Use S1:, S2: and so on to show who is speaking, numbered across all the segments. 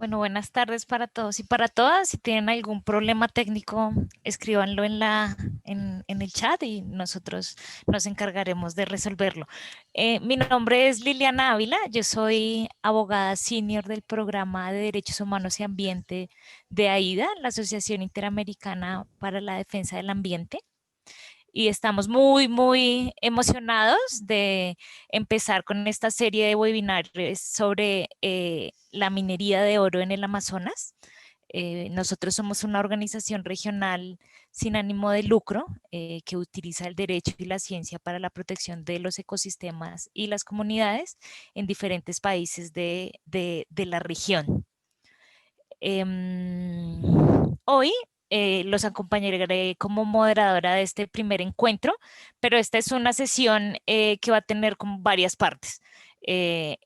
S1: Bueno, buenas tardes para todos y para todas. Si tienen algún problema técnico, escríbanlo en el chat y nosotros nos encargaremos de resolverlo. Mi nombre es Liliana Ávila, yo soy abogada senior del programa de Derechos Humanos y Ambiente de AIDA, la Asociación Interamericana para la Defensa del Ambiente, y estamos muy emocionados de empezar con esta serie de webinars sobre la minería de oro en el Amazonas. Nosotros somos una organización regional sin ánimo de lucro que utiliza el derecho y la ciencia para la protección de los ecosistemas y las comunidades en diferentes países de la región. Hoy los acompañaré como moderadora de este primer encuentro, pero esta es una sesión que va a tener como varias partes. Eh,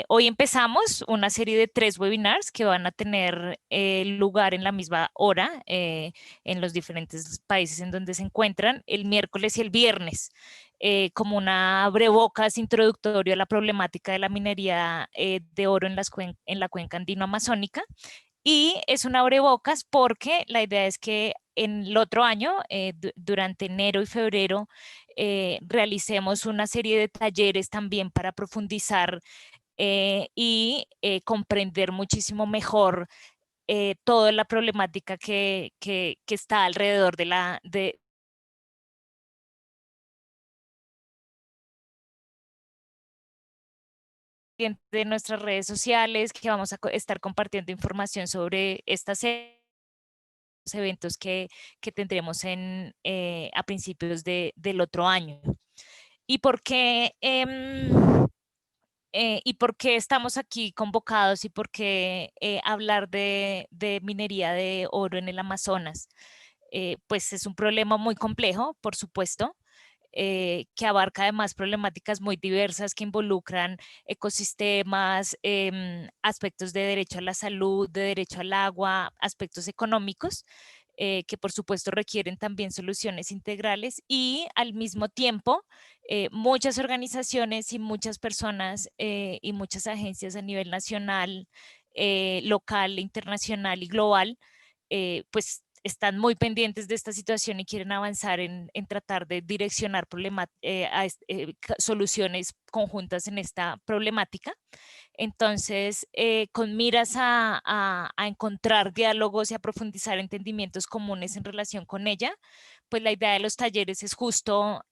S1: Hoy empezamos una serie de 3 webinars que van a tener lugar en la misma hora en los diferentes países en donde se encuentran, el miércoles y el viernes. Como una abrebocas introductorio a la problemática de la minería de oro en la cuenca andino-amazónica, y es un abrebocas porque la idea es que en el otro año, durante enero y febrero, realicemos una serie de talleres también para profundizar y comprender muchísimo mejor toda la problemática que está alrededor de nuestras redes sociales, que vamos a estar compartiendo información sobre estas eventos que tendremos a principios del otro año. ¿Y por qué, y por qué estamos aquí convocados y por qué hablar de minería de oro en el Amazonas? Pues es un problema muy complejo, por supuesto, que abarca además problemáticas muy diversas que involucran ecosistemas, aspectos de derecho a la salud, de derecho al agua, aspectos económicos, que por supuesto requieren también soluciones integrales, y al mismo tiempo muchas organizaciones y muchas personas y muchas agencias a nivel nacional, local, internacional y global, pues están muy pendientes de esta situación y quieren avanzar en tratar de direccionar soluciones conjuntas en esta problemática. Entonces, con miras a encontrar diálogos y a profundizar entendimientos comunes en relación con ella, pues la idea de los talleres es justo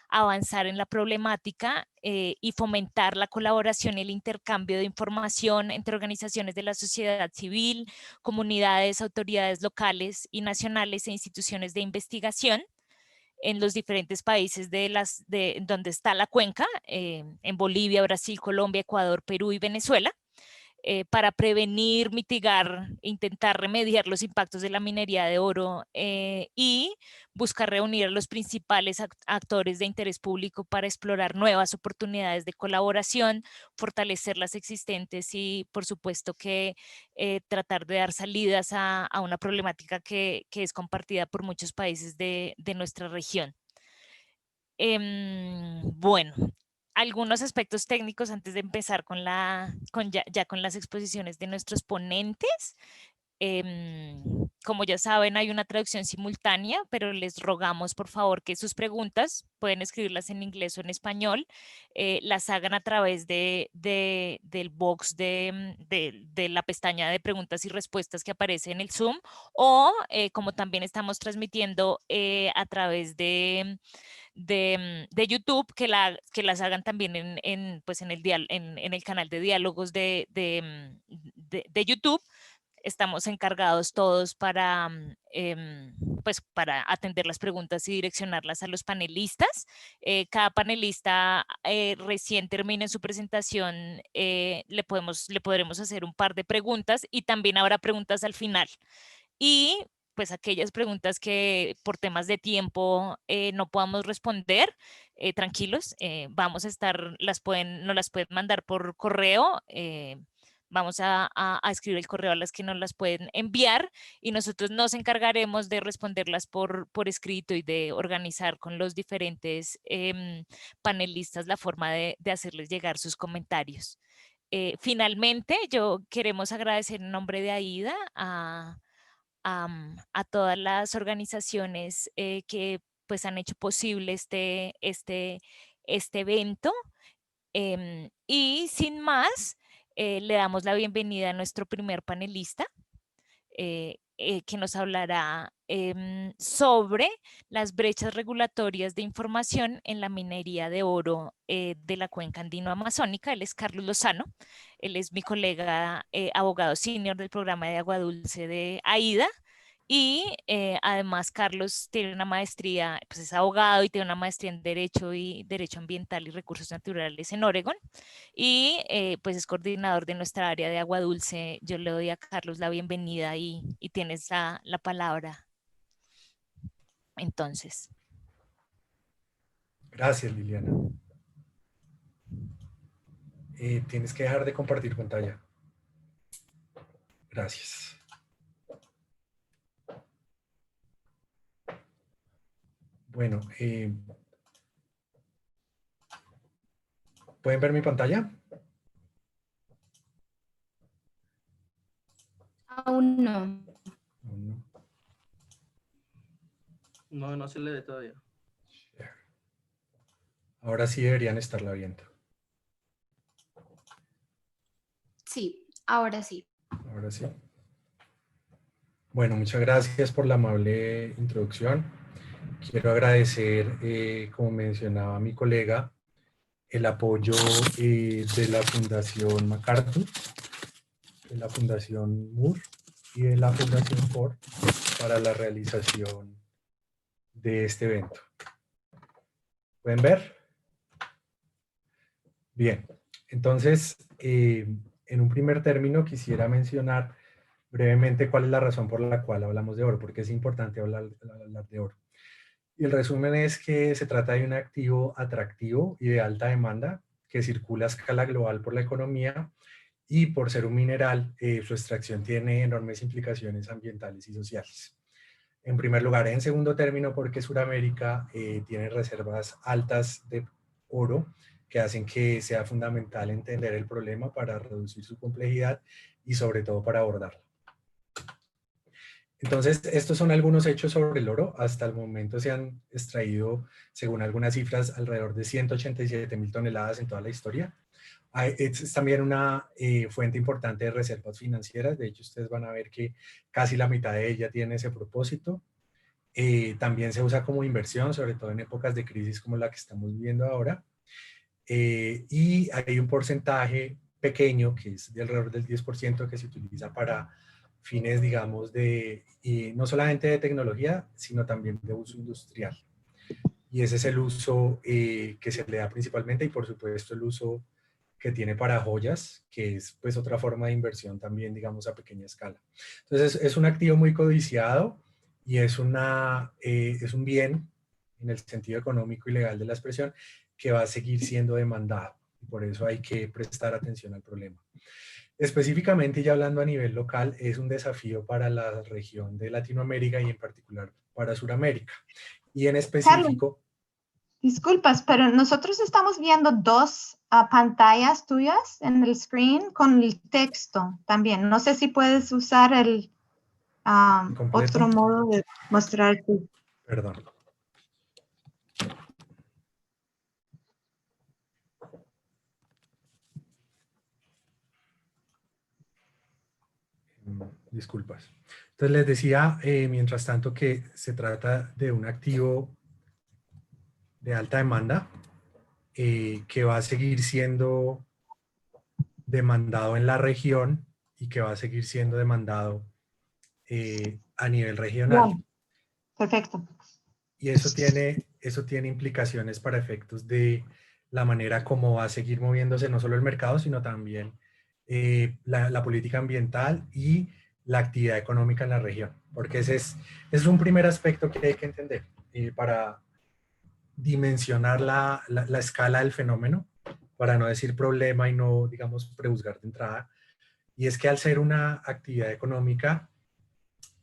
S1: avanzar en la problemática y fomentar la colaboración y el intercambio de información entre organizaciones de la sociedad civil, comunidades, autoridades locales y nacionales e instituciones de investigación en los diferentes países de donde está la cuenca, en Bolivia, Brasil, Colombia, Ecuador, Perú y Venezuela, para prevenir, mitigar, intentar remediar los impactos de la minería de oro y buscar reunir a los principales actores de interés público para explorar nuevas oportunidades de colaboración, fortalecer las existentes y, por supuesto, que tratar de dar salidas a una problemática que es compartida por muchos países de nuestra región. Bueno, algunos aspectos técnicos antes de empezar ya con las exposiciones de nuestros ponentes. Como ya saben, hay una traducción simultánea, pero les rogamos por favor que sus preguntas pueden escribirlas en inglés o en español, las hagan a través del box de la pestaña de preguntas y respuestas que aparece en el Zoom, o como también estamos transmitiendo a través de YouTube, que las hagan también pues en el canal de diálogos de YouTube. Estamos encargados todos pues para atender las preguntas y direccionarlas a los panelistas. Cada panelista recién termine su presentación, le podremos hacer un par de preguntas y también habrá preguntas al final. Y pues aquellas preguntas que por temas de tiempo no podamos responder, tranquilos, vamos a estar, nos las pueden mandar por correo. Vamos a escribir el correo a las que nos las pueden enviar y nosotros nos encargaremos de responderlas por escrito y de organizar con los diferentes panelistas la forma de hacerles llegar sus comentarios. finalmente, yo queremos agradecer en nombre de AIDA a todas las organizaciones que pues han hecho posible este evento. Y sin más, le damos la bienvenida a nuestro primer panelista, que nos hablará sobre las brechas regulatorias de información en la minería de oro de la cuenca andino-amazónica. Él es Carlos Lozano, él es mi colega abogado senior del programa de Agua Dulce de AIDA. Y además Carlos tiene una maestría, pues es abogado y tiene una maestría en Derecho Ambiental y Recursos Naturales en Oregon. Y pues es coordinador de nuestra área de agua dulce. Yo le doy a Carlos la bienvenida y tienes la palabra. Entonces.
S2: Gracias, Liliana. Tienes que dejar de compartir pantalla. Gracias. Bueno, ¿pueden ver mi pantalla?
S3: Aún no.
S2: No.
S4: No, no se le ve todavía.
S2: Ahora sí deberían estarla viendo.
S3: Sí, ahora sí.
S2: Ahora sí. Bueno, muchas gracias por la amable introducción. Quiero agradecer, como mencionaba mi colega, el apoyo de la Fundación MacArthur, de la Fundación Moore y de la Fundación Ford para la realización de este evento. ¿Pueden ver? Bien, entonces, en un primer término quisiera mencionar brevemente cuál es la razón por la cual hablamos de oro, porque es importante hablar de oro. Y el resumen es que se trata de un activo atractivo y de alta demanda que circula a escala global por la economía y por ser un mineral, su extracción tiene enormes implicaciones ambientales y sociales. En primer lugar, en segundo término, porque Sudamérica tiene reservas altas de oro que hacen que sea fundamental entender el problema para reducir su complejidad y sobre todo para abordarlo. Entonces, estos son algunos hechos sobre el oro. Hasta el momento se han extraído, según algunas cifras, alrededor de 187.000 toneladas en toda la historia. Es también una fuente importante de reservas financieras. De hecho, ustedes van a ver que casi la mitad de ella tiene ese propósito. También se usa como inversión, sobre todo en épocas de crisis como la que estamos viviendo ahora. Y hay un porcentaje pequeño, que es de alrededor del 10%, que se utiliza para fines, digamos, no solamente de tecnología, sino también de uso industrial. Y ese es el uso que se le da principalmente, y por supuesto el uso que tiene para joyas, que es pues otra forma de inversión también, digamos, a pequeña escala. Entonces es un activo muy codiciado y es un bien en el sentido económico y legal de la expresión que va a seguir siendo demandado. Y por eso hay que prestar atención al problema. Específicamente, ya hablando a nivel local, es un desafío para la región de Latinoamérica y en particular para Sudamérica. Y en específico...
S5: Carlos, disculpas, pero nosotros estamos viendo dos pantallas tuyas en el screen con el texto también. No sé si puedes usar el otro modo de mostrar tu...
S2: Perdón. Disculpas. Entonces les decía, mientras tanto, que se trata de un activo de alta demanda que va a seguir siendo demandado en la región y que va a seguir siendo demandado a nivel regional.
S5: Bien. Perfecto.
S2: Y eso tiene implicaciones para efectos de la manera como va a seguir moviéndose no solo el mercado, sino también la política ambiental y la actividad económica en la región. Porque ese es un primer aspecto que hay que entender para dimensionar la escala del fenómeno, para no decir problema y no, digamos, prejuzgar de entrada. Y es que al ser una actividad económica,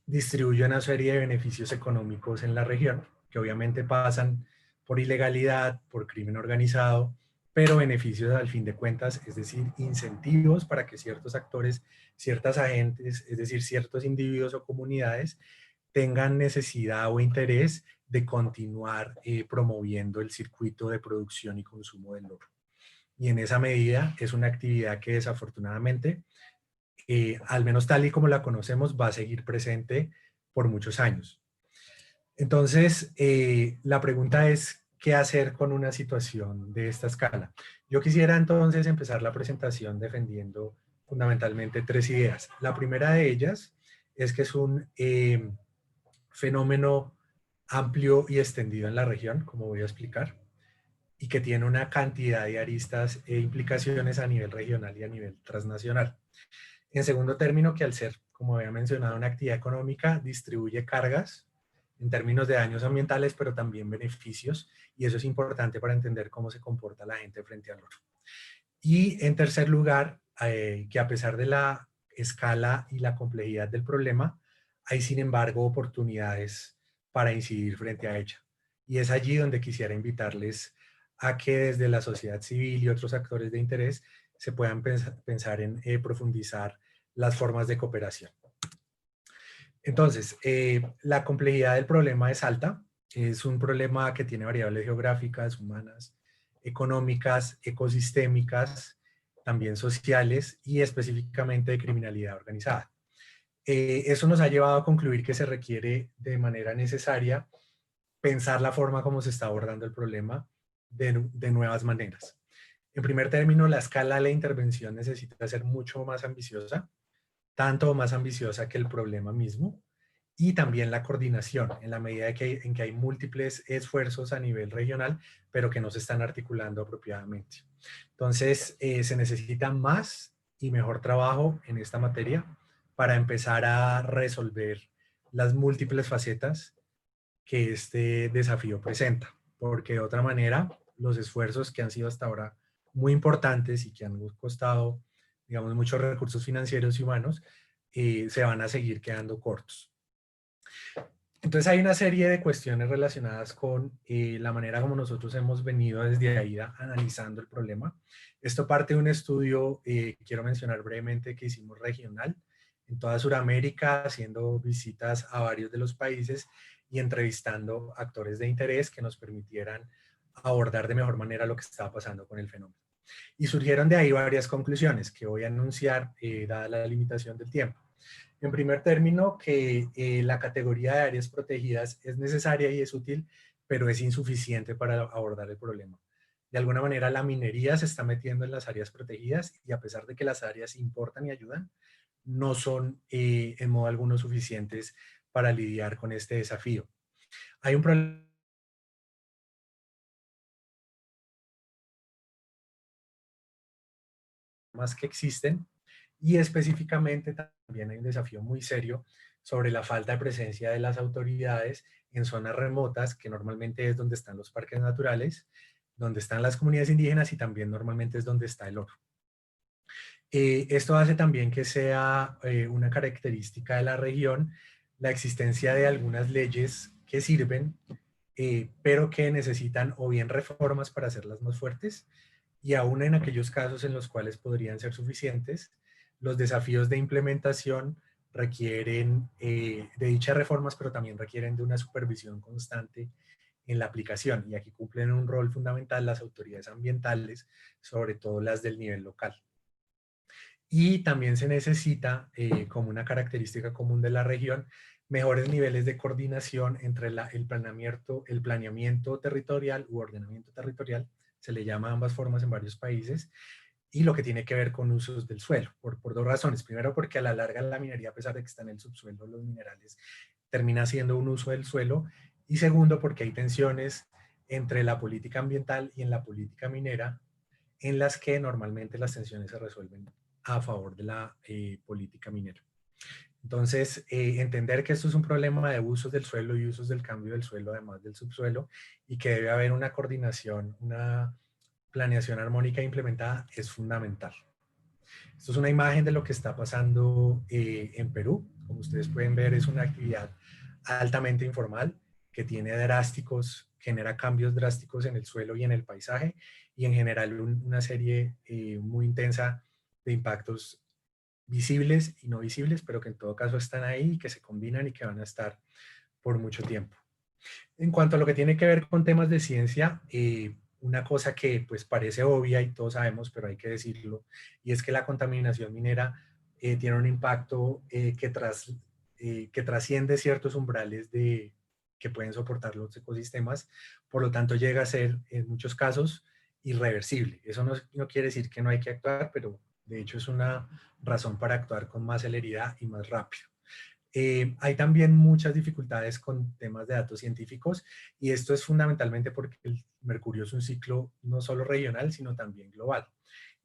S2: distribuye una serie de beneficios económicos en la región, que obviamente pasan por ilegalidad, por crimen organizado pero beneficios al fin de cuentas, es decir, incentivos para que ciertos actores, ciertas agentes, es decir, ciertos individuos o comunidades tengan necesidad o interés de continuar promoviendo el circuito de producción y consumo del oro. Y en esa medida es una actividad que desafortunadamente, al menos tal y como la conocemos, va a seguir presente por muchos años. Entonces, la pregunta es, ¿qué hacer con una situación de esta escala? Yo quisiera entonces empezar la presentación defendiendo fundamentalmente 3 ideas. La primera de ellas es que es un fenómeno amplio y extendido en la región, como voy a explicar, y que tiene una cantidad de aristas e implicaciones a nivel regional y a nivel transnacional. En segundo término, que al ser, como había mencionado, una actividad económica, distribuye cargas en términos de daños ambientales, pero también beneficios, y eso es importante para entender cómo se comporta la gente frente al oro. Y en tercer lugar, que a pesar de la escala y la complejidad del problema, hay sin embargo oportunidades para incidir frente a ella. Y es allí donde quisiera invitarles a que desde la sociedad civil y otros actores de interés se puedan pensar en profundizar las formas de cooperación. Entonces, la complejidad del problema es alta. Es un problema que tiene variables geográficas, humanas, económicas, ecosistémicas, también sociales y específicamente de criminalidad organizada. Eso nos ha llevado a concluir que se requiere de manera necesaria pensar la forma como se está abordando el problema de nuevas maneras. En primer término, la escala de la intervención necesita ser mucho más ambiciosa, tanto más ambiciosa que el problema mismo, y también la coordinación, en la medida en que hay múltiples esfuerzos a nivel regional, pero que no se están articulando apropiadamente. Entonces, se necesita más y mejor trabajo en esta materia para empezar a resolver las múltiples facetas que este desafío presenta, porque de otra manera, los esfuerzos que han sido hasta ahora muy importantes y que han costado, digamos, muchos recursos financieros y humanos, se van a seguir quedando cortos. Entonces hay una serie de cuestiones relacionadas con la manera como nosotros hemos venido desde ahí analizando el problema. Esto parte de un estudio, quiero mencionar brevemente, que hicimos regional en toda Sudamérica, haciendo visitas a varios de los países y entrevistando actores de interés que nos permitieran abordar de mejor manera lo que estaba pasando con el fenómeno. Y surgieron de ahí varias conclusiones que voy a anunciar, dada la limitación del tiempo. En primer término, que la categoría de áreas protegidas es necesaria y es útil, pero es insuficiente para abordar el problema. De alguna manera, la minería se está metiendo en las áreas protegidas y a pesar de que las áreas importan y ayudan, no son en modo alguno suficientes para lidiar con este desafío. Hay un problema que existen y específicamente también hay un desafío muy serio sobre la falta de presencia de las autoridades en zonas remotas, que normalmente es donde están los parques naturales, donde están las comunidades indígenas y también normalmente es donde está el oro. Esto hace también que sea una característica de la región la existencia de algunas leyes que sirven, pero que necesitan o bien reformas para hacerlas más fuertes, y aún en aquellos casos en los cuales podrían ser suficientes, los desafíos de implementación requieren de dichas reformas, pero también requieren de una supervisión constante en la aplicación, y aquí cumplen un rol fundamental las autoridades ambientales, sobre todo las del nivel local. Y también se necesita, como una característica común de la región, mejores niveles de coordinación entre el planeamiento territorial u ordenamiento territorial, se le llama de ambas formas en varios países, y lo que tiene que ver con usos del suelo, por 2 razones. Primero, porque a la larga la minería, a pesar de que está en el subsuelo, los minerales, termina siendo un uso del suelo, y segundo, porque hay tensiones entre la política ambiental y en la política minera, en las que normalmente las tensiones se resuelven a favor de la política minera. Entonces, entender que esto es un problema de usos del suelo y usos del cambio del suelo, además del subsuelo, y que debe haber una coordinación, una planeación armónica implementada, es fundamental. Esto es una imagen de lo que está pasando en Perú. Como ustedes pueden ver, es una actividad altamente informal que tiene drásticos genera cambios drásticos en el suelo y en el paisaje, y en general una serie muy intensa de impactos visibles y no visibles, pero que en todo caso están ahí, que se combinan y que van a estar por mucho tiempo. En cuanto a lo que tiene que ver con temas de ciencia, una cosa que pues parece obvia y todos sabemos, pero hay que decirlo, y es que la contaminación minera tiene un impacto que trasciende ciertos umbrales que pueden soportar los ecosistemas, por lo tanto llega a ser en muchos casos irreversible. Eso no quiere decir que no hay que actuar, pero de hecho es una razón para actuar con más celeridad y más rápido. Hay también muchas dificultades con temas de datos científicos, y esto es fundamentalmente porque el mercurio es un ciclo no solo regional, sino también global.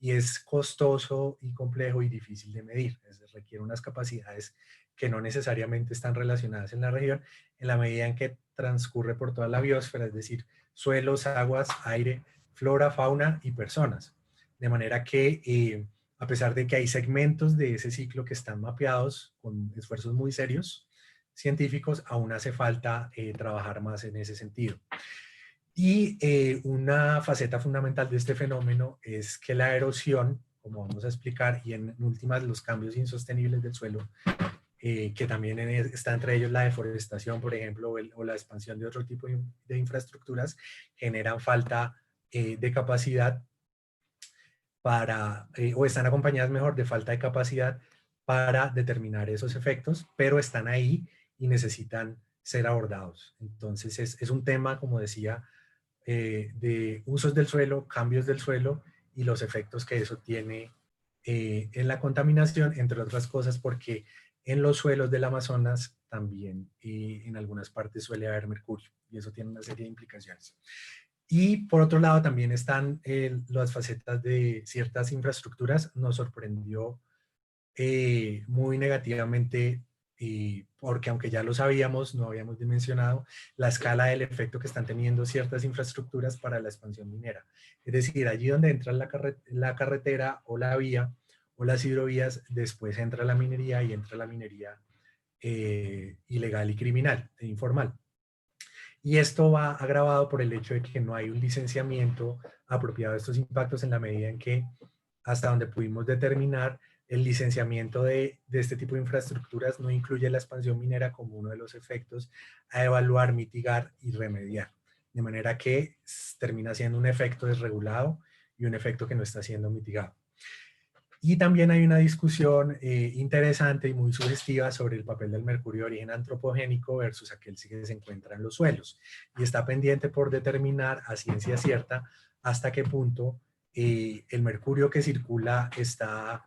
S2: Y es costoso y complejo y difícil de medir. Requiere unas capacidades que no necesariamente están relacionadas en la región, en la medida en que transcurre por toda la biosfera, es decir, suelos, aguas, aire, flora, fauna y personas. De manera que a pesar de que hay segmentos de ese ciclo que están mapeados con esfuerzos muy serios científicos, aún hace falta trabajar más en ese sentido. Y una faceta fundamental de este fenómeno es que la erosión, como vamos a explicar, y en últimas los cambios insostenibles del suelo, que también está entre ellos la deforestación, por ejemplo, o la expansión de otro tipo de infraestructuras, generan falta de capacidad o están acompañadas mejor de falta de capacidad para determinar esos efectos, pero están ahí y necesitan ser abordados. Entonces es un tema, como decía, de usos del suelo, cambios del suelo y los efectos que eso tiene en la contaminación, entre otras cosas porque en los suelos del Amazonas también en algunas partes suele haber mercurio, y eso tiene una serie de implicaciones. Y por otro lado también están las facetas de ciertas infraestructuras. Nos sorprendió muy negativamente porque aunque ya lo sabíamos, no habíamos dimensionado la escala del efecto que están teniendo ciertas infraestructuras para la expansión minera. Es decir, allí donde entra la carretera o la vía o las hidrovías, después entra la minería y entra la minería ilegal y criminal e informal. Y esto va agravado por el hecho de que no hay un licenciamiento apropiado de estos impactos, en la medida en que, hasta donde pudimos determinar, el licenciamiento de este tipo de infraestructuras no incluye la expansión minera como uno de los efectos a evaluar, mitigar y remediar. De manera que termina siendo un efecto desregulado y un efecto que no está siendo mitigado. Y también hay una discusión interesante y muy sugestiva sobre el papel del mercurio de origen antropogénico versus aquel que se encuentra en los suelos. Y está pendiente por determinar a ciencia cierta hasta qué punto el mercurio que circula está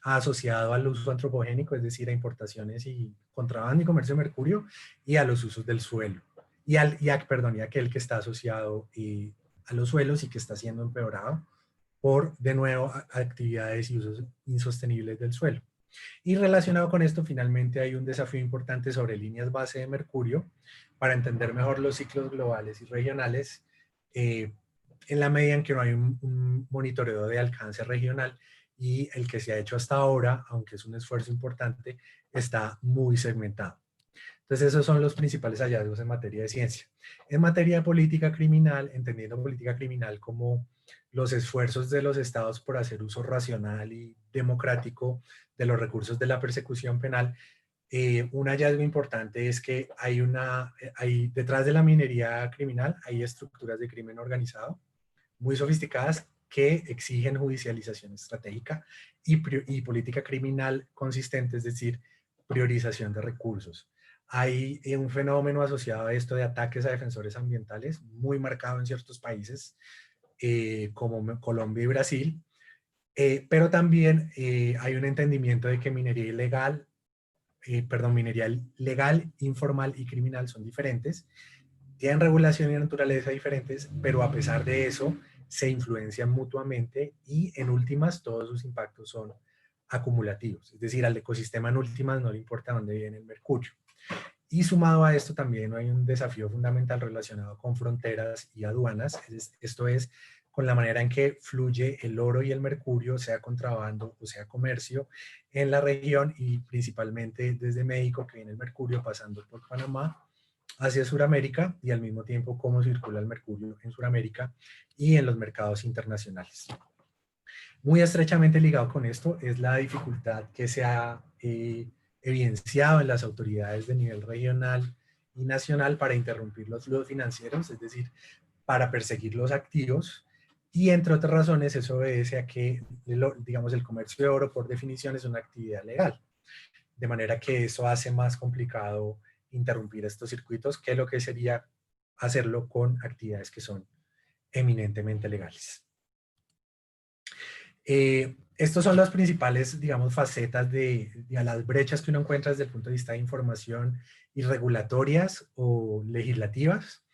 S2: asociado al uso antropogénico, es decir, a importaciones y contrabando y comercio de mercurio, y a los usos del suelo. Y aquel que está asociado a los suelos y que está siendo empeorado por, de nuevo, actividades y usos insostenibles del suelo. Y relacionado con esto, finalmente hay un desafío importante sobre líneas base de mercurio para entender mejor los ciclos globales y regionales, en la medida en que no hay un monitoreo de alcance regional, y el que se ha hecho hasta ahora, aunque es un esfuerzo importante, está muy segmentado. Entonces esos son los principales hallazgos en materia de ciencia. En materia de política criminal, entendiendo política criminal como los esfuerzos de los estados por hacer uso racional y democrático de los recursos de la persecución penal, un hallazgo importante es que detrás de la minería criminal hay estructuras de crimen organizado muy sofisticadas que exigen judicialización estratégica y política criminal consistente, es decir, priorización de recursos. Hay un fenómeno asociado a esto de ataques a defensores ambientales muy marcado en ciertos países, como Colombia y Brasil, pero también hay un entendimiento de que minería legal, informal y criminal son diferentes, tienen regulación y naturaleza diferentes, pero a pesar de eso se influencian mutuamente y en últimas todos sus impactos son acumulativos, es decir, al ecosistema en últimas no le importa dónde viene el mercurio. Y sumado a esto también hay un desafío fundamental relacionado con fronteras y aduanas, esto es, con la manera en que fluye el oro y el mercurio, sea contrabando o sea comercio, en la región, y principalmente desde México, que viene el mercurio pasando por Panamá, hacia Sudamérica y al mismo tiempo cómo circula el mercurio en Sudamérica y en los mercados internacionales. Muy estrechamente ligado con esto es la dificultad que se ha evidenciado en las autoridades de nivel regional y nacional para interrumpir los flujos financieros, es decir, para perseguir los activos, y entre otras razones eso obedece a que, digamos, el comercio de oro por definición es una actividad legal, de manera que eso hace más complicado interrumpir estos circuitos que lo que sería hacerlo con actividades que son eminentemente legales. Estos son las principales, digamos, facetas de las brechas que uno encuentra desde el punto de vista de información y regulatorias o legislativas,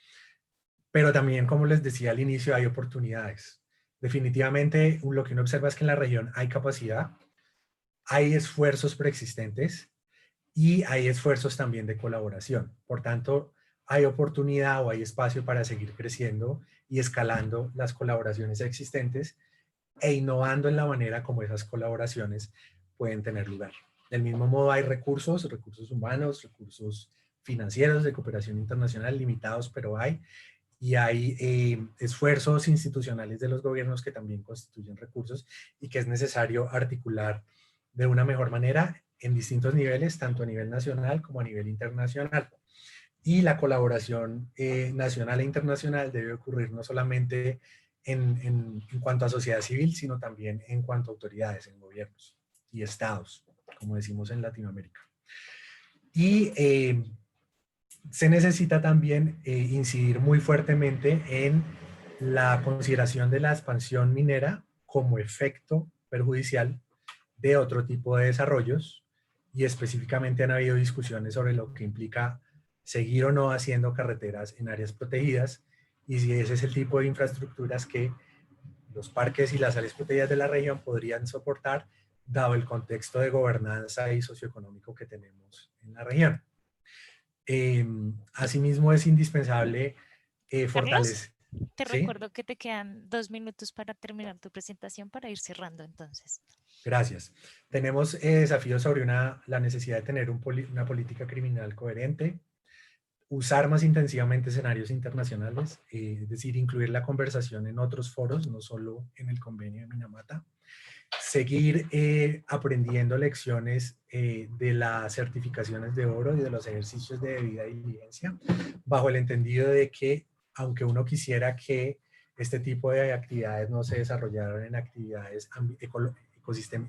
S2: pero también, como les decía al inicio, hay oportunidades. Definitivamente lo que uno observa es que en la región hay capacidad, hay esfuerzos preexistentes y hay esfuerzos también de colaboración. Por tanto, hay oportunidad o hay espacio para seguir creciendo y escalando las colaboraciones existentes e innovando en la manera como esas colaboraciones pueden tener lugar. Del mismo modo hay recursos humanos, recursos financieros de cooperación internacional limitados, pero hay, y hay esfuerzos institucionales de los gobiernos que también constituyen recursos y que es necesario articular de una mejor manera en distintos niveles, tanto a nivel nacional como a nivel internacional. Y la colaboración nacional e internacional debe ocurrir no solamente en cuanto a sociedad civil, sino también en cuanto a autoridades, en gobiernos y estados, como decimos en Latinoamérica. Y se necesita también incidir muy fuertemente en la consideración de la expansión minera como efecto perjudicial de otro tipo de desarrollos, y específicamente han habido discusiones sobre lo que implica seguir o no haciendo carreteras en áreas protegidas y si ese es el tipo de infraestructuras que los parques y las áreas protegidas de la región podrían soportar dado el contexto de gobernanza y socioeconómico que tenemos en la región. Asimismo es indispensable fortalecer.
S1: Te
S2: ¿Sí?
S1: recuerdo que te quedan 2 minutos para terminar tu presentación para ir cerrando entonces.
S2: Gracias. Tenemos desafíos sobre la necesidad de tener una política criminal coherente, usar más intensivamente escenarios internacionales, es decir, incluir la conversación en otros foros, no solo en el convenio de Minamata, seguir aprendiendo lecciones de las certificaciones de oro y de los ejercicios de debida diligencia, bajo el entendido de que, aunque uno quisiera que este tipo de actividades no se desarrollaran en actividades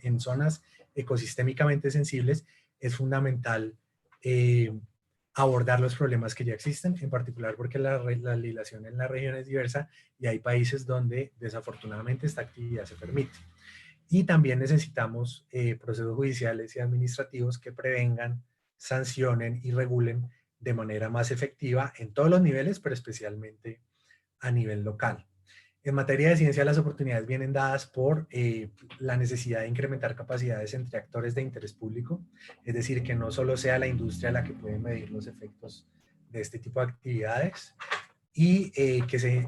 S2: en zonas ecosistémicamente sensibles, es fundamental abordar los problemas que ya existen, en particular porque la legislación en la región es diversa y hay países donde desafortunadamente esta actividad se permite. Y también necesitamos procesos judiciales y administrativos que prevengan, sancionen y regulen de manera más efectiva en todos los niveles, pero especialmente a nivel local. En materia de ciencia, las oportunidades vienen dadas por la necesidad de incrementar capacidades entre actores de interés público, es decir, que no solo sea la industria la que puede medir los efectos de este tipo de actividades y que se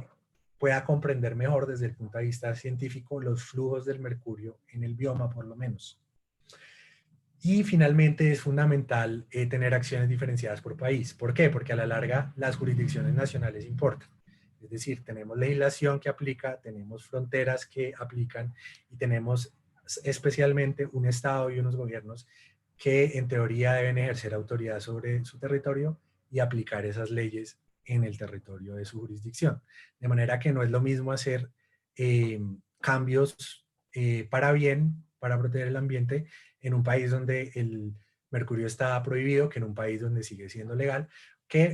S2: pueda comprender mejor desde el punto de vista científico los flujos del mercurio en el bioma, por lo menos. Y finalmente es fundamental tener acciones diferenciadas por país. ¿Por qué? Porque a la larga las jurisdicciones nacionales importan. Es decir, tenemos legislación que aplica, tenemos fronteras que aplican y tenemos especialmente un Estado y unos gobiernos que en teoría deben ejercer autoridad sobre su territorio y aplicar esas leyes en el territorio de su jurisdicción. De manera que no es lo mismo hacer cambios para bien, para proteger el ambiente, en un país donde el mercurio está prohibido que en un país donde sigue siendo legal,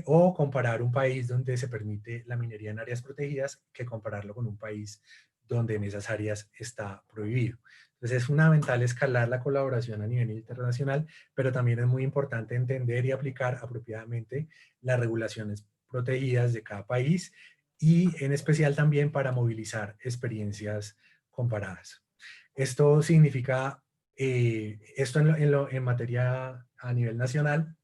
S2: o comparar un país donde se permite la minería en áreas protegidas que compararlo con un país donde en esas áreas está prohibido. Entonces es fundamental escalar la colaboración a nivel internacional, pero también es muy importante entender y aplicar apropiadamente las regulaciones protegidas de cada país y en especial también para movilizar experiencias comparadas. Esto significa, esto en materia a nivel nacional.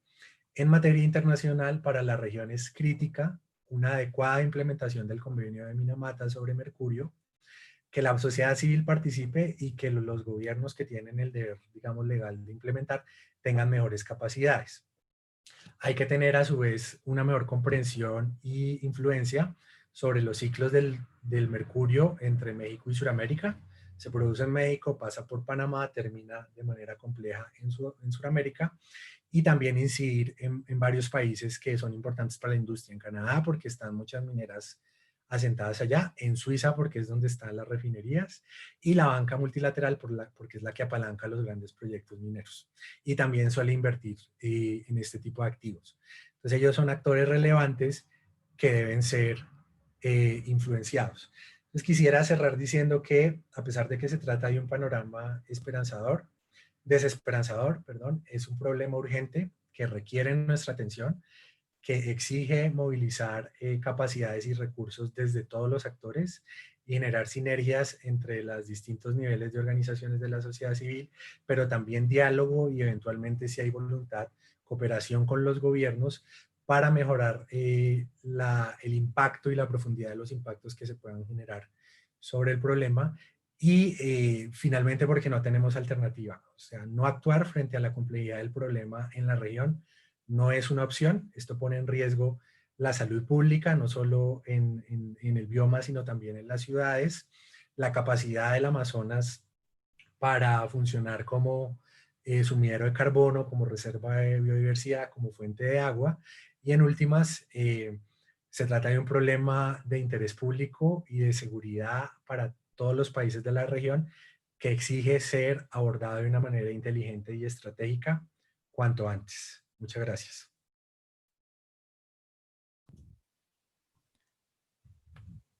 S2: En materia internacional, para la región es crítica una adecuada implementación del convenio de Minamata sobre mercurio, que la sociedad civil participe y que los gobiernos que tienen el deber, digamos, legal de implementar tengan mejores capacidades. Hay que tener a su vez una mejor comprensión y influencia sobre los ciclos del mercurio entre México y Sudamérica. Se produce en México, pasa por Panamá, termina de manera compleja en Sudamérica, y también incidir en varios países que son importantes para la industria. En Canadá, porque están muchas mineras asentadas allá; en Suiza, porque es donde están las refinerías; y la banca multilateral, porque es la que apalanca los grandes proyectos mineros. Y también suele invertir en este tipo de activos. Entonces ellos son actores relevantes que deben ser influenciados. Entonces quisiera cerrar diciendo que, a pesar de que se trata de un panorama desesperanzador, perdón, es un problema urgente que requiere nuestra atención, que exige movilizar capacidades y recursos desde todos los actores y generar sinergias entre los distintos niveles de organizaciones de la sociedad civil, pero también diálogo y, eventualmente, si hay voluntad, cooperación con los gobiernos para mejorar el impacto y la profundidad de los impactos que se puedan generar sobre el problema. Y finalmente, porque no tenemos alternativa. O sea, no actuar frente a la complejidad del problema en la región no es una opción. Esto pone en riesgo la salud pública, no solo en el bioma, sino también en las ciudades, la capacidad del Amazonas para funcionar como sumidero de carbono, como reserva de biodiversidad, como fuente de agua. Y en últimas, se trata de un problema de interés público y de seguridad para todos los países de la región, que exige ser abordado de una manera inteligente y estratégica cuanto antes. Muchas gracias.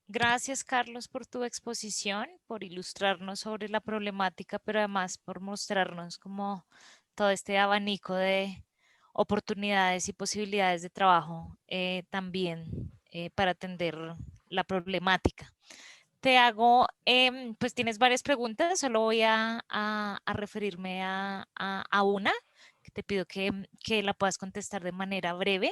S1: Gracias, Carlos, por tu exposición, por ilustrarnos sobre la problemática, pero además por mostrarnos como todo este abanico de oportunidades y posibilidades de trabajo también para atender la problemática. Te hago, pues tienes varias preguntas, solo voy a referirme a una, que te pido que la puedas contestar de manera breve.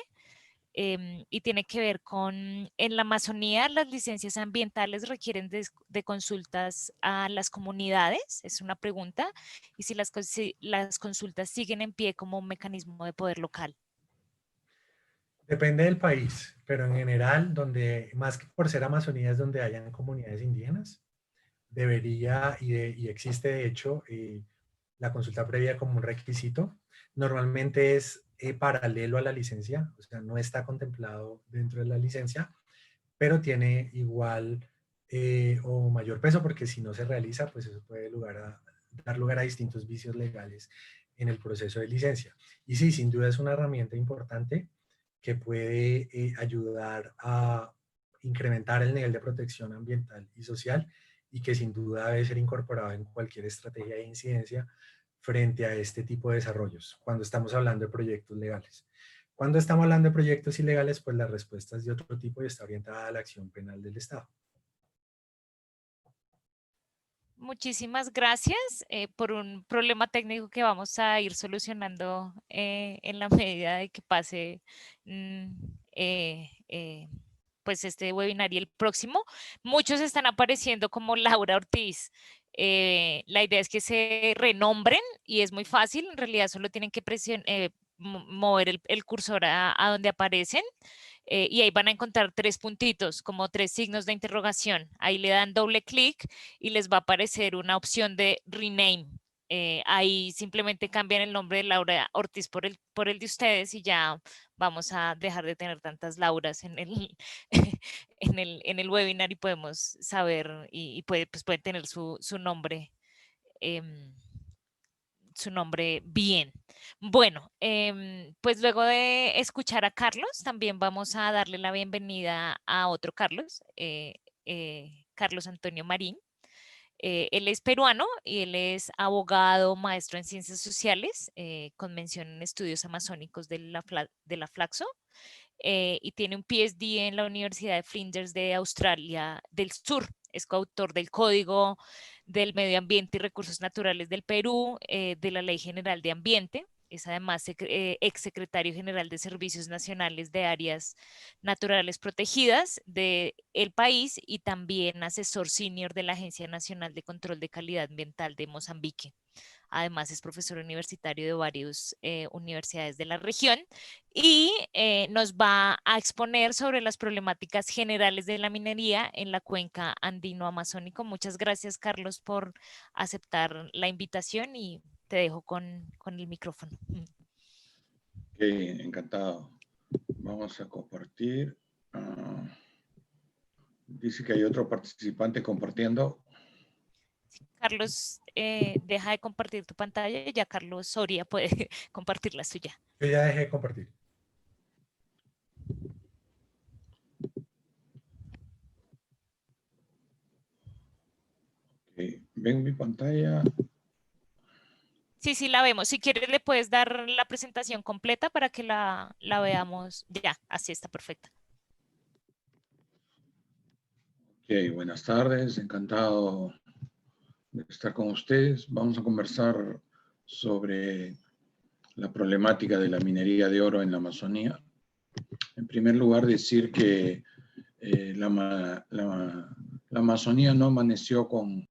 S1: Y tiene que ver con, en la Amazonía, las licencias ambientales requieren de consultas a las comunidades, es una pregunta, y si las consultas siguen en pie como un mecanismo de poder local.
S2: Depende del país, pero en general, donde, más que por ser Amazonía, es donde hayan comunidades indígenas, debería, y existe de hecho, la consulta previa como un requisito. Normalmente es paralelo a la licencia, o sea, no está contemplado dentro de la licencia, pero tiene igual o mayor peso, porque si no se realiza, pues eso puede dar lugar a distintos vicios legales en el proceso de licencia. Y sí, sin duda es una herramienta importante que puede ayudar a incrementar el nivel de protección ambiental y social, y que sin duda debe ser incorporado en cualquier estrategia de incidencia frente a este tipo de desarrollos, cuando estamos hablando de proyectos legales. Cuando estamos hablando de proyectos ilegales, pues la respuesta es de otro tipo y está orientada a la acción penal del Estado.
S1: Muchísimas gracias por un problema técnico que vamos a ir solucionando en la medida de que pase pues este webinar y el próximo. Muchos están apareciendo como Laura Ortiz. La idea es que se renombren y es muy fácil. En realidad solo tienen que mover el cursor a donde aparecen. Y ahí van a encontrar 3 puntitos, como 3 signos de interrogación. Ahí le dan doble clic y les va a aparecer una opción de rename. Ahí simplemente cambian el nombre de Laura Ortiz por el de ustedes y ya vamos a dejar de tener tantas Lauras en el, en el webinar, y podemos saber y pues pueden tener su nombre. Su nombre bien. Bueno, pues luego de escuchar a Carlos, también vamos a darle la bienvenida a otro Carlos, Carlos Antonio Marín. Él es peruano y él es abogado, maestro en ciencias sociales, con mención en estudios amazónicos de la Flaxo, y tiene un PhD en la Universidad de Flinders de Australia del Sur. Es coautor del Código del Medio Ambiente y Recursos Naturales del Perú, de la Ley General de Ambiente. es además exsecretario general de Servicios Nacionales de Áreas Naturales Protegidas del país y también asesor senior de la Agencia Nacional de Control de Calidad Ambiental de Mozambique. Además es profesor universitario de varias universidades de la región y nos va a exponer sobre las problemáticas generales de la minería en la cuenca andino-amazónico. Muchas gracias, Carlos, por aceptar la invitación y te dejo con el micrófono.
S6: Ok, encantado. Vamos a compartir. Dice que hay otro participante compartiendo.
S1: Carlos, deja de compartir tu pantalla y ya Carlos Soria puede compartir la suya.
S2: Yo ya dejé de compartir.
S6: Ok, ¿ven mi pantalla?
S1: Sí, sí, la vemos. Si quieres, le puedes dar la presentación completa para que la veamos. Ya, así está perfecta.
S6: Ok, buenas tardes. Encantado de estar con ustedes. Vamos a conversar sobre la problemática de la minería de oro en la Amazonía. En primer lugar, decir que la Amazonía no amaneció con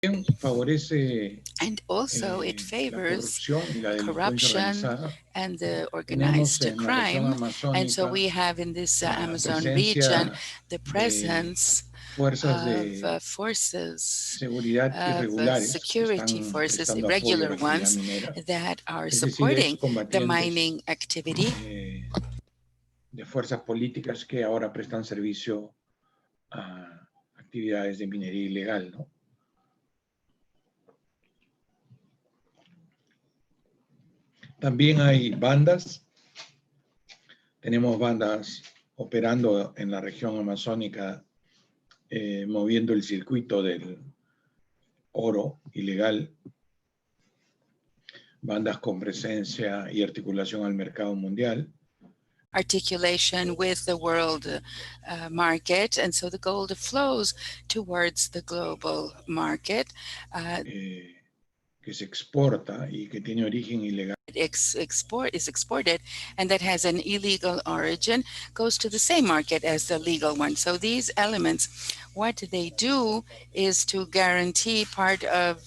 S6: También favorece
S7: And also it
S6: la
S7: favors
S6: corrupción y la delincuencia
S7: corruption
S6: organizada.
S7: and the
S6: Tenemos
S7: organized
S6: en la región
S7: crime. And so
S6: amazónica
S7: we have in this
S6: la
S7: Amazon region
S6: presencia
S7: the
S6: de
S7: presence
S6: fuerzas
S7: of
S6: de
S7: forces
S6: seguridad
S7: of
S6: irregulares que
S7: security
S6: están
S7: forces,
S6: prestando apoyo a la
S7: irregular
S6: actividad
S7: ones,
S6: minera,
S7: that are
S6: es decir,
S7: supporting the
S6: excombatientes
S7: mining activity.
S6: De fuerzas políticas que ahora prestan servicio a actividades de minería ilegal, ¿no? También hay bandas. Tenemos bandas operando en la región amazónica, moviendo el circuito del oro ilegal. Bandas con presencia y articulación al mercado mundial.
S7: Articulation with the world market, and so the gold flows towards the global market.
S6: Que se exporta y que tiene origen ilegal.
S7: Is exported, and that has an illegal origin, goes to the same market as the legal one. So these elements, what they do is to guarantee part of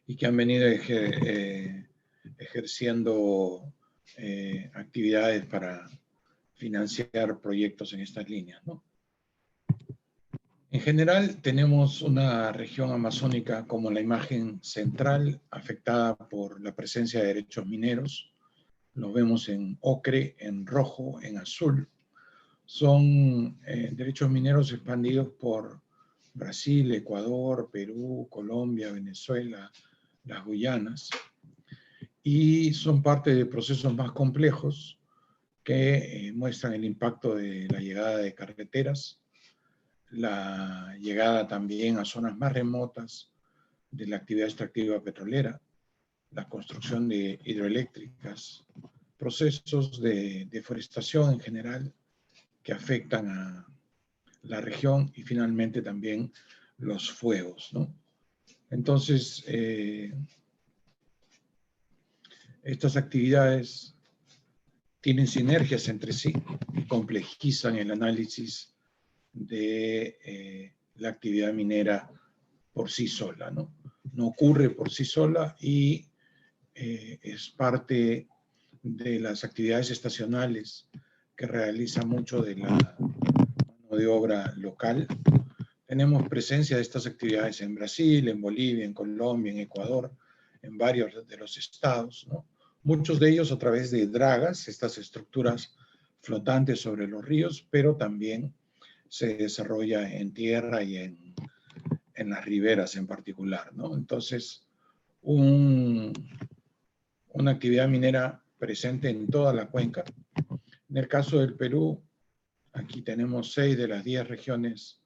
S6: y que han venido ejerciendo actividades para financiar proyectos en estas líneas, ¿no? En general, tenemos una región amazónica como la imagen central, afectada por la presencia de derechos mineros. Los vemos en ocre, en rojo, en azul. Son derechos mineros expandidos por Brasil, Ecuador, Perú, Colombia, Venezuela, las Guyanas, y son parte de procesos más complejos que muestran el impacto de la llegada de carreteras, la llegada también a zonas más remotas de la actividad extractiva petrolera, la construcción de hidroeléctricas, procesos de deforestación en general que afectan a la región y finalmente también los fuegos, ¿no? Entonces, estas actividades tienen sinergias entre sí y complejizan el análisis de la actividad minera por sí sola, ¿no? No ocurre por sí sola y es parte de las actividades estacionales que realiza mucho de la mano de obra local. Tenemos presencia de estas actividades en Brasil, en Bolivia, en Colombia, en Ecuador, en varios de los estados, ¿no? Muchos de ellos a través de dragas, estas estructuras flotantes sobre los ríos, pero también se desarrolla en tierra y en las riberas en particular, ¿no? Entonces, una actividad minera presente en toda la cuenca. En el caso del Perú, aquí tenemos 6 de las 10 regiones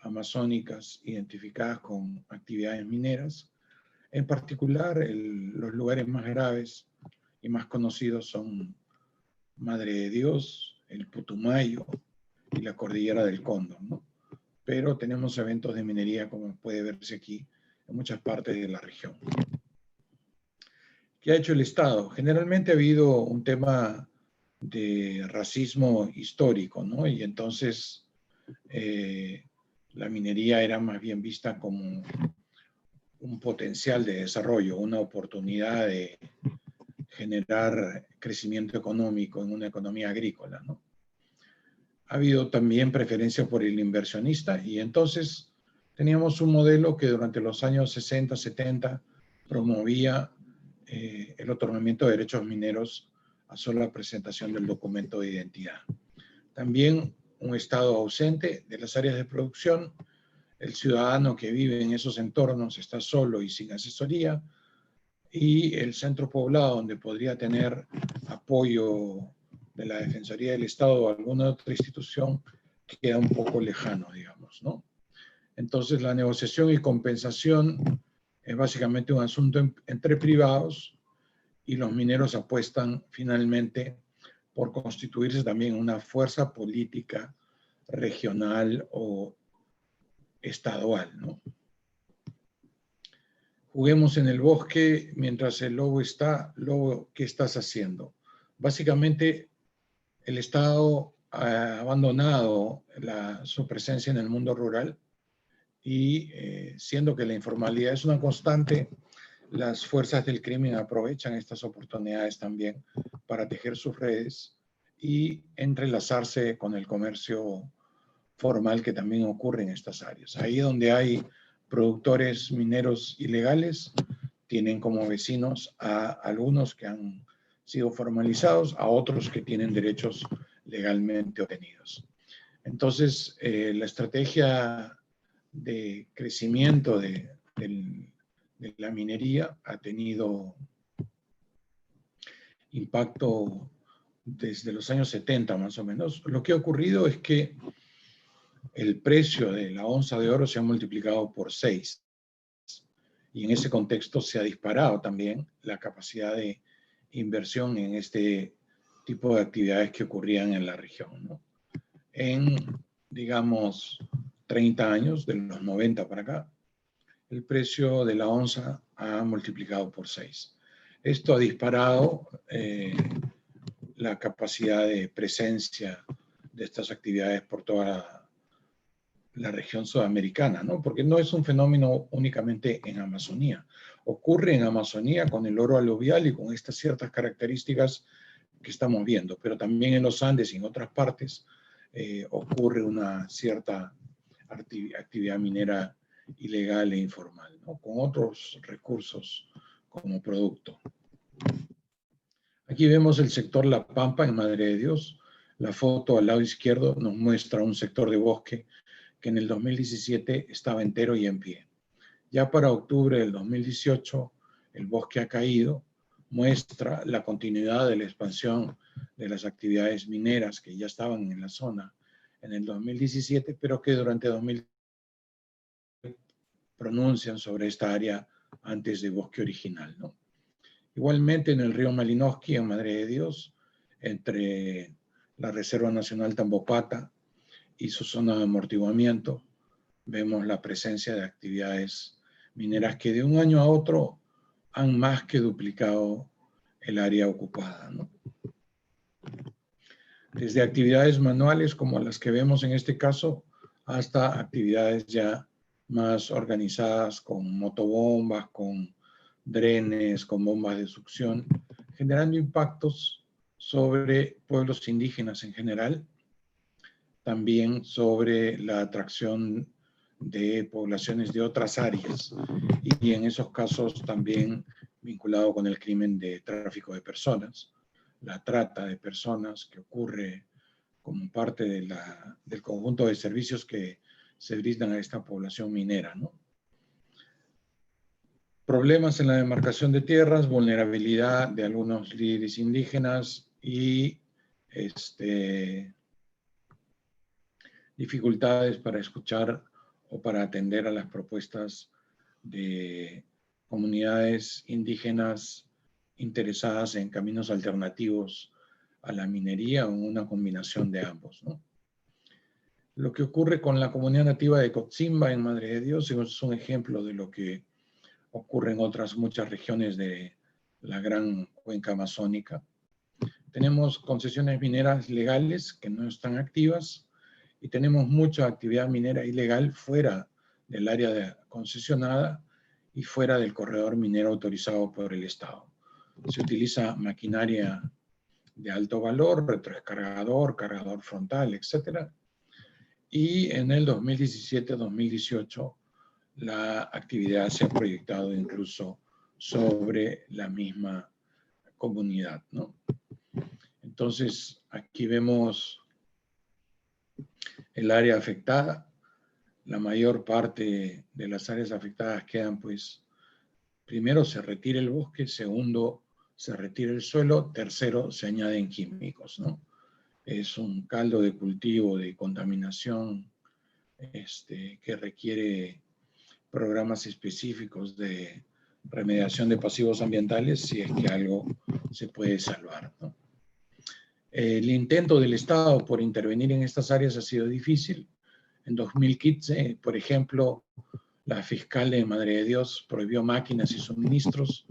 S6: amazónicas identificadas con actividades mineras. En particular, los lugares más graves y más conocidos son Madre de Dios, el Putumayo y la Cordillera del Cóndor, ¿no? Pero tenemos eventos de minería, como puede verse aquí, en muchas partes de la región. ¿Qué ha hecho el Estado? Generalmente ha habido un tema de racismo histórico, ¿no? Y entonces la minería era más bien vista como un potencial de desarrollo, una oportunidad de generar crecimiento económico en una economía agrícola, ¿no? Ha habido también preferencia por el inversionista y entonces teníamos un modelo que durante los años 60, 70 promovía el otorgamiento de derechos mineros a sola presentación del documento de identidad. También un Estado ausente de las áreas de producción. El ciudadano que vive en esos entornos está solo y sin asesoría. Y el centro poblado, donde podría tener apoyo de la Defensoría del Estado o alguna otra institución, queda un poco lejano, digamos, ¿no? Entonces, la negociación y compensación es básicamente un asunto entre privados, y los mineros apuestan finalmente por constituirse también una fuerza política regional o estadual, ¿no? Juguemos en el bosque mientras el lobo está. Lobo, ¿qué estás haciendo? Básicamente, el Estado ha abandonado su presencia en el mundo rural y siendo que la informalidad es una constante, las fuerzas del crimen aprovechan estas oportunidades también para tejer sus redes y entrelazarse con el comercio formal que también ocurre en estas áreas. Ahí donde hay productores mineros ilegales, tienen como vecinos a algunos que han sido formalizados, a otros que tienen derechos legalmente obtenidos. Entonces, la estrategia de crecimiento de la minería ha tenido impacto desde los años 70 más o menos. Lo que ha ocurrido es que el precio de la onza de oro se ha multiplicado por 6. Y en ese contexto se ha disparado también la capacidad de inversión en este tipo de actividades que ocurrían en la región, ¿no? En, digamos, 30 años, de los 90 para acá, el precio de la onza ha multiplicado por 6. Esto ha disparado la capacidad de presencia de estas actividades por toda la región sudamericana, ¿no? Porque no es un fenómeno únicamente en Amazonía. Ocurre en Amazonía con el oro aluvial y con estas ciertas características que estamos viendo, pero también en los Andes y en otras partes ocurre una cierta actividad minera ilegal e informal, ¿no? Con otros recursos como producto. Aquí vemos el sector La Pampa en Madre de Dios. La foto al lado izquierdo nos muestra un sector de bosque que en el 2017 estaba entero y en pie. Ya para octubre del 2018 el bosque ha caído, muestra la continuidad de la expansión de las actividades mineras que ya estaban en la zona en el 2017, pero que durante 2018 pronuncian sobre esta área antes de bosque original, ¿no? Igualmente en el río Malinoski, en Madre de Dios, entre la Reserva Nacional Tambopata y su zona de amortiguamiento, vemos la presencia de actividades mineras que de un año a otro han más que duplicado el área ocupada, ¿no? Desde actividades manuales como las que vemos en este caso, hasta actividades ya más organizadas con motobombas, con drenes, con bombas de succión, generando impactos sobre pueblos indígenas en general, también sobre la atracción de poblaciones de otras áreas y en esos casos también vinculado con el crimen de tráfico de personas, la trata de personas que ocurre como parte del conjunto de servicios que se brindan a esta población minera, ¿no? Problemas en la demarcación de tierras, vulnerabilidad de algunos líderes indígenas y dificultades para escuchar o para atender a las propuestas de comunidades indígenas interesadas en caminos alternativos a la minería o en una combinación de ambos, ¿no? Lo que ocurre con la comunidad nativa de Cotsimba en Madre de Dios es un ejemplo de lo que ocurre en otras muchas regiones de la gran cuenca amazónica. Tenemos concesiones mineras legales que no están activas y tenemos mucha actividad minera ilegal fuera del área concesionada y fuera del corredor minero autorizado por el Estado. Se utiliza maquinaria de alto valor, retrocargador, cargador frontal, etc. Y en el 2017-2018 la actividad se ha proyectado incluso sobre la misma comunidad, ¿no? Entonces, aquí vemos el área afectada. La mayor parte de las áreas afectadas quedan, pues, primero se retira el bosque, segundo se retira el suelo, tercero se añaden químicos, ¿no? Es un caldo de cultivo de contaminación que requiere programas específicos de remediación de pasivos ambientales si es que algo se puede salvar, ¿no? El intento del Estado por intervenir en estas áreas ha sido difícil. En 2015, por ejemplo, la fiscal de Madre de Dios prohibió máquinas y suministros.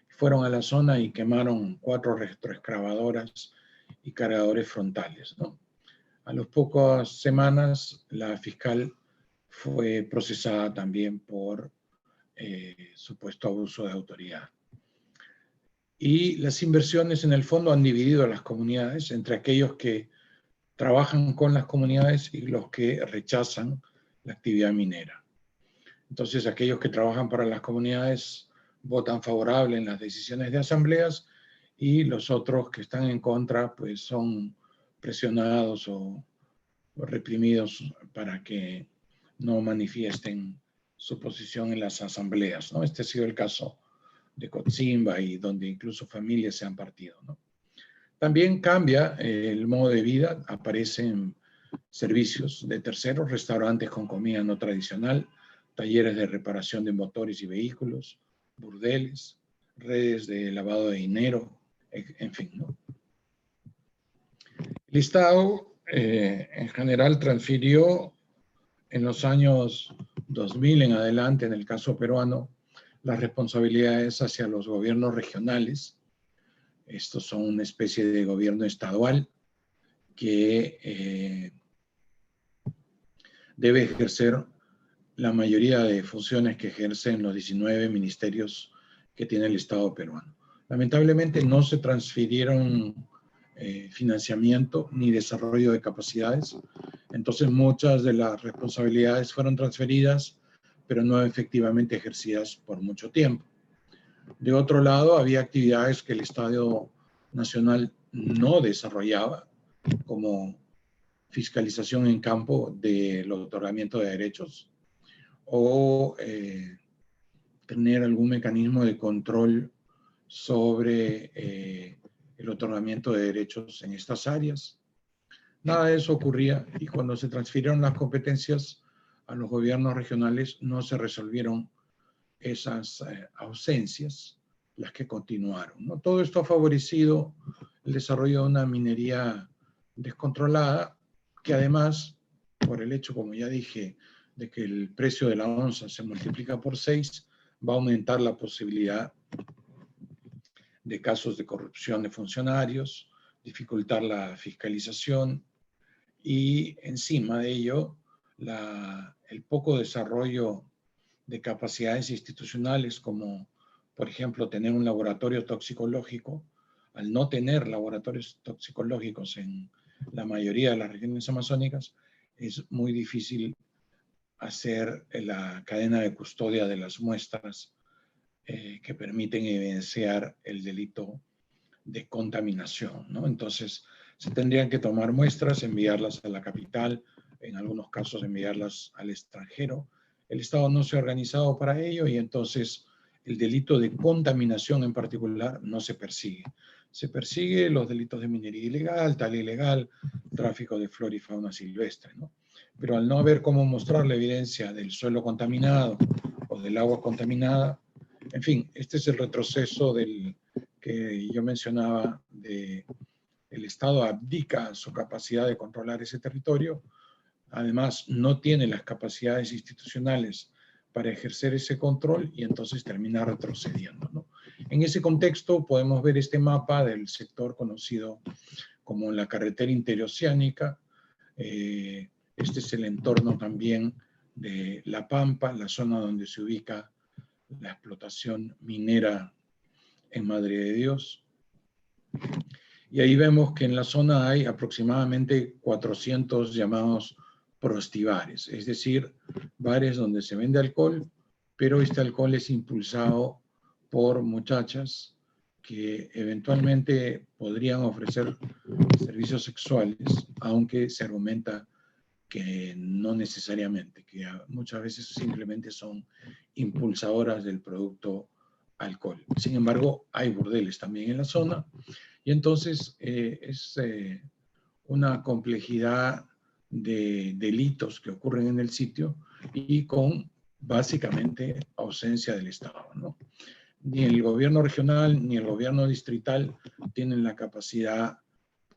S6: Fueron a la zona y quemaron 4 retroexcavadoras y cargadores frontales, ¿no? A las pocas semanas, la fiscal fue procesada también por supuesto abuso de autoridad. Y las inversiones en el fondo han dividido a las comunidades entre aquellos que trabajan con las comunidades y los que rechazan la actividad minera. Entonces, aquellos que trabajan para las comunidades votan favorable en las decisiones de asambleas y los otros que están en contra, pues son presionados o reprimidos para que no manifiesten su posición en las asambleas, ¿no? Este ha sido el caso de Cochabamba y donde incluso familias se han partido, ¿no? También cambia el modo de vida, aparecen servicios de terceros, restaurantes con comida no tradicional, talleres de reparación de motores y vehículos, burdeles, redes de lavado de dinero, en fin, ¿no? El Estado en general transfirió en los años 2000 en adelante, en el caso peruano, las responsabilidades hacia los gobiernos regionales. Estos son una especie de gobierno estadual que debe ejercer la mayoría de funciones que ejercen los 19 ministerios que tiene el Estado peruano. Lamentablemente no se transfirieron financiamiento ni desarrollo de capacidades, entonces muchas de las responsabilidades fueron transferidas, pero no efectivamente ejercidas por mucho tiempo. De otro lado, había actividades que el Estado Nacional no desarrollaba, como fiscalización en campo del otorgamiento de derechos o tener algún mecanismo de control sobre el otorgamiento de derechos en estas áreas. Nada de eso ocurría y cuando se transfirieron las competencias a los gobiernos regionales no se resolvieron esas ausencias, las que continuaron, ¿no? Todo esto ha favorecido el desarrollo de una minería descontrolada, que además, por el hecho, como ya dije, de que el precio de la onza se multiplica por 6, va a aumentar la posibilidad de casos de corrupción de funcionarios, dificultar la fiscalización y encima de ello, el poco desarrollo de capacidades institucionales como, por ejemplo, tener un laboratorio toxicológico. Al no tener laboratorios toxicológicos en la mayoría de las regiones amazónicas, es muy difícil hacer la cadena de custodia de las muestras que permiten evidenciar el delito de contaminación, ¿no? Entonces, se tendrían que tomar muestras, enviarlas a la capital, en algunos casos enviarlas al extranjero. El Estado no se ha organizado para ello y entonces el delito de contaminación en particular no se persigue. Se persigue los delitos de minería ilegal, tala ilegal, tráfico de flora y fauna silvestre, ¿no? Pero al no haber cómo mostrar la evidencia del suelo contaminado o del agua contaminada, en fin, este es el retroceso del que yo mencionaba, de el Estado abdica su capacidad de controlar ese territorio, además no tiene las capacidades institucionales para ejercer ese control y entonces termina retrocediendo, ¿no? En ese contexto podemos ver este mapa del sector conocido como la carretera interoceánica. Este es el entorno también de La Pampa, la zona donde se ubica la explotación minera en Madre de Dios. Y ahí vemos que en la zona hay aproximadamente 400 llamados prostibares, es decir, bares donde se vende alcohol, pero este alcohol es impulsado por muchachas que eventualmente podrían ofrecer servicios sexuales, aunque se argumenta que no necesariamente, que muchas veces simplemente son impulsadoras del producto alcohol. Sin embargo, hay burdeles también en la zona, y entonces es una complejidad de delitos que ocurren en el sitio y con básicamente ausencia del Estado, ¿no? Ni el gobierno regional ni el gobierno distrital tienen la capacidad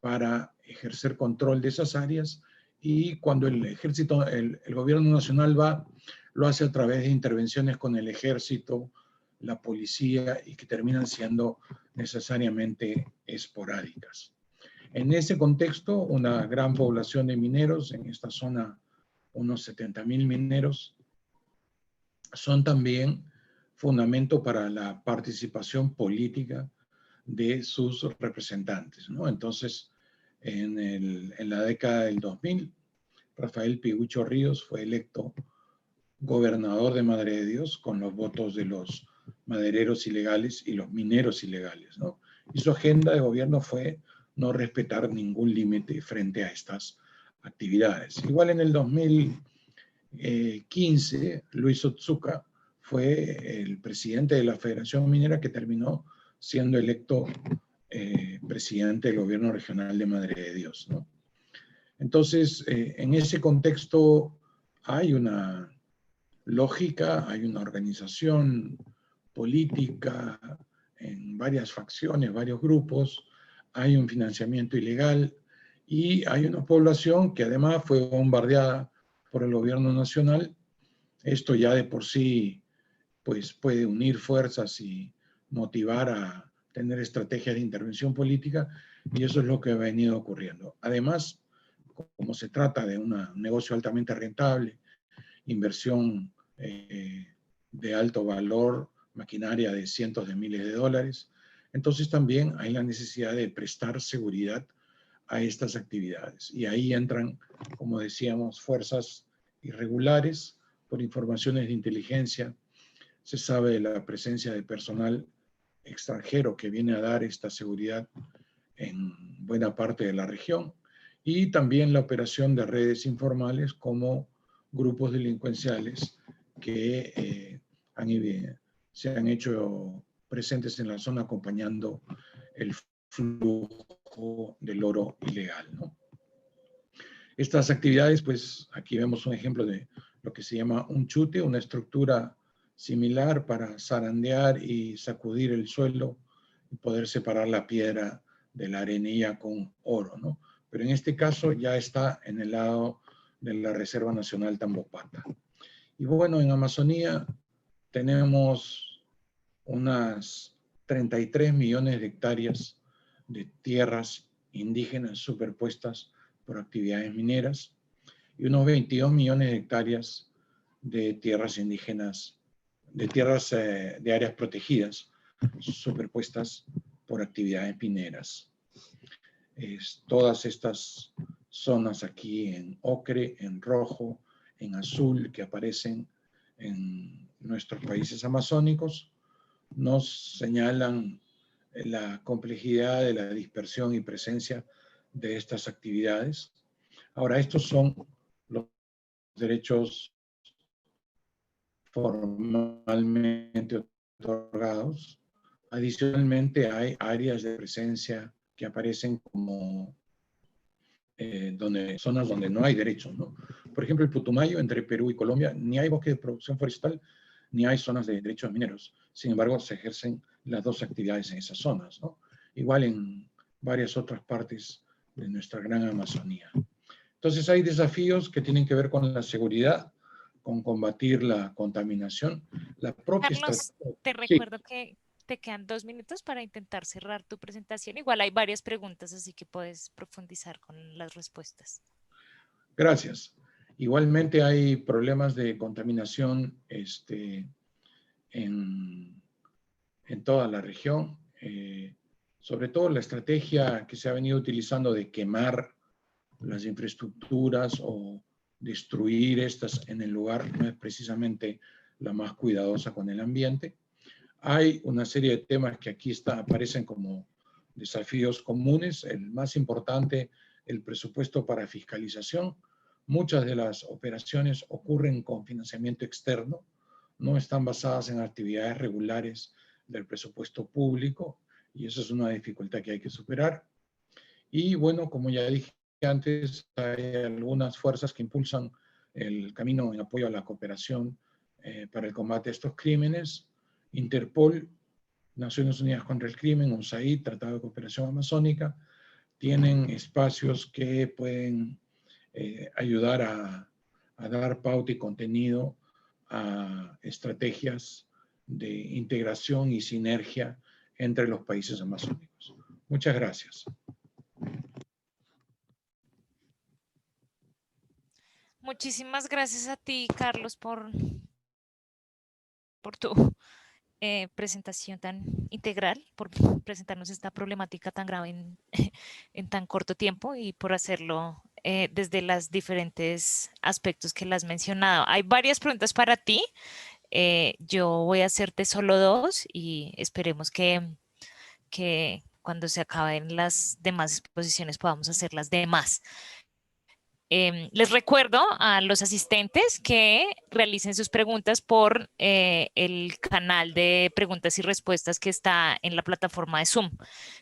S6: para ejercer control de esas áreas, y cuando el ejército, el gobierno nacional va, lo hace a través de intervenciones con el ejército, la policía, y que terminan siendo necesariamente esporádicas. En ese contexto, una gran población de mineros, en esta zona unos 70,000 mineros, son también fundamento para la participación política de sus representantes, ¿no? Entonces, en la década del 2000, Rafael Pigucho Ríos fue electo gobernador de Madre de Dios con los votos de los madereros ilegales y los mineros ilegales, ¿no? Y su agenda de gobierno fue no respetar ningún límite frente a estas actividades. Igual en el 2015, Luis Otsuka fue el presidente de la Federación Minera, que terminó siendo electo presidente del gobierno regional de Madre de Dios, ¿no? Entonces, en ese contexto hay una lógica, hay una organización política en varias facciones, varios grupos, hay un financiamiento ilegal y hay una población que además fue bombardeada por el gobierno nacional. Esto ya de por sí pues, puede unir fuerzas y motivar a tener estrategias de intervención política, y eso es lo que ha venido ocurriendo. Además, como se trata de un negocio altamente rentable, inversión de alto valor, maquinaria de cientos de miles de dólares, entonces también hay la necesidad de prestar seguridad a estas actividades. Y ahí entran, como decíamos, fuerzas irregulares. Por informaciones de inteligencia se sabe de la presencia de personal extranjero que viene a dar esta seguridad en buena parte de la región, y también la operación de redes informales como grupos delincuenciales que se han hecho presentes en la zona acompañando el flujo del oro ilegal, ¿no? Estas actividades, pues aquí vemos un ejemplo de lo que se llama un chute, una estructura similar para zarandear y sacudir el suelo y poder separar la piedra de la arenilla con oro, ¿no? Pero en este caso ya está en el lado de la Reserva Nacional Tambopata. Y bueno, en Amazonía tenemos unas 33 millones de hectáreas de tierras indígenas superpuestas por actividades mineras y unos 22 millones de hectáreas de tierras indígenas, de tierras de áreas protegidas superpuestas por actividades mineras. Todas estas zonas aquí en ocre, en rojo, en azul, que aparecen en nuestros países amazónicos, nos señalan la complejidad de la dispersión y presencia de estas actividades. Ahora, estos son los derechos formalmente otorgados. Adicionalmente, hay áreas de presencia que aparecen como zonas donde no hay derechos, ¿no? Por ejemplo, el Putumayo, entre Perú y Colombia, ni hay bosque de producción forestal, ni hay zonas de derechos mineros. Sin embargo, se ejercen las dos actividades en esas zonas, ¿no? Igual en varias otras partes de nuestra gran Amazonía. Entonces, hay desafíos que tienen que ver con la seguridad, con combatir la contaminación, la propia
S1: Carlos, te
S6: Sí,
S1: recuerdo que te quedan 2 minutos para intentar cerrar tu presentación. Igual hay varias preguntas, así que puedes profundizar con las respuestas.
S6: gracias. Igualmente hay problemas de contaminación en toda la región. Sobre todo la estrategia que se ha venido utilizando de quemar las infraestructuras o destruir estas en el lugar no es precisamente la más cuidadosa con el ambiente. Hay una serie de temas que aquí aparecen como desafíos comunes. El más importante, el presupuesto para fiscalización. Muchas de las operaciones ocurren con financiamiento externo, no están basadas en actividades regulares del presupuesto público, y eso es una dificultad que hay que superar. Y bueno, como ya dije antes, hay algunas fuerzas que impulsan el camino en apoyo a la cooperación para el combate a estos crímenes. Interpol, Naciones Unidas contra el Crimen, USAID, Tratado de Cooperación Amazónica, tienen espacios que pueden ayudar a dar pauta y contenido a estrategias de integración y sinergia entre los países amazónicos. Muchas gracias.
S1: Muchísimas gracias a ti, Carlos, por tu presentación tan integral, por presentarnos esta problemática tan grave en tan corto tiempo y por hacerlo desde los diferentes aspectos que las has mencionado. Hay varias preguntas para ti. Yo voy a hacerte solo 2 y esperemos que cuando se acaben las demás exposiciones podamos hacer las demás. Les recuerdo a los asistentes que realicen sus preguntas por el canal de preguntas y respuestas que está en la plataforma de Zoom,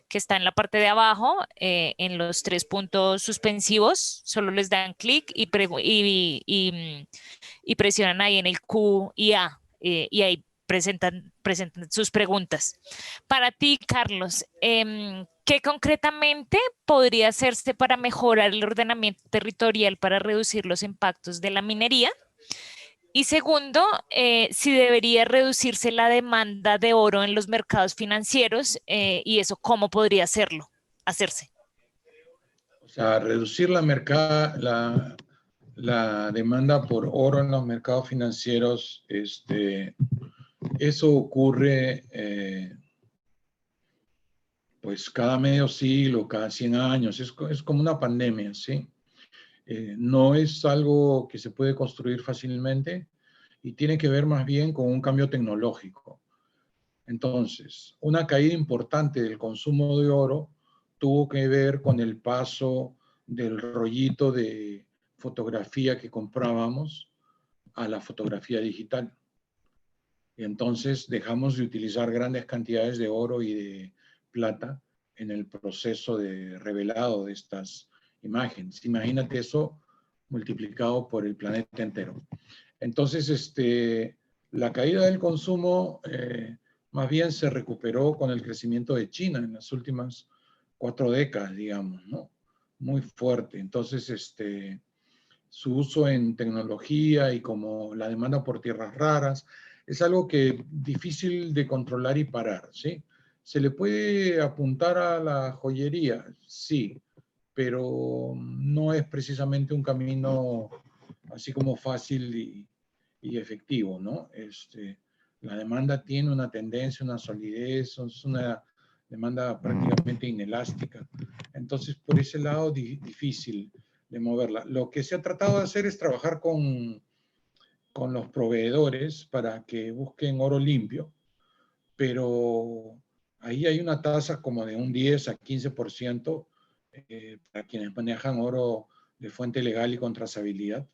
S1: que está en la parte de abajo, en los 3 puntos suspensivos. Solo les dan clic y presionan ahí en el Q y A, y ahí presentan sus preguntas. Para ti, Carlos, ¿qué concretamente podría hacerse para mejorar el ordenamiento territorial para reducir los impactos de la minería? Y segundo, si debería reducirse la demanda de oro en los mercados financieros, y eso, ¿cómo podría hacerse?
S6: O sea, reducir la demanda por oro en los mercados financieros, eso ocurre pues cada medio siglo, cada 100 años, es como una pandemia, ¿sí? No es algo que se puede construir fácilmente y tiene que ver más bien con un cambio tecnológico. Entonces, una caída importante del consumo de oro tuvo que ver con el paso del rollito de fotografía que comprábamos a la fotografía digital. Y entonces dejamos de utilizar grandes cantidades de oro y de plata en el proceso de revelado de estas imágenes. Imagínate eso multiplicado por el planeta entero. Entonces, la caída del consumo más bien se recuperó con el crecimiento de China en las últimas 4 décadas, digamos, ¿no? Muy fuerte. Entonces, su uso en tecnología y como la demanda por tierras raras es algo que difícil de controlar y parar, ¿sí? ¿Se le puede apuntar a la joyería? Sí, pero no es precisamente un camino así como fácil y efectivo, ¿no? La demanda tiene una tendencia, una solidez, es una demanda prácticamente inelástica. Entonces, por ese lado, difícil de moverla. Lo que se ha tratado de hacer es trabajar con los proveedores para que busquen oro limpio, pero ahí hay una tasa como de un 10 a 15% para quienes manejan oro de fuente legal y con trazabilidad.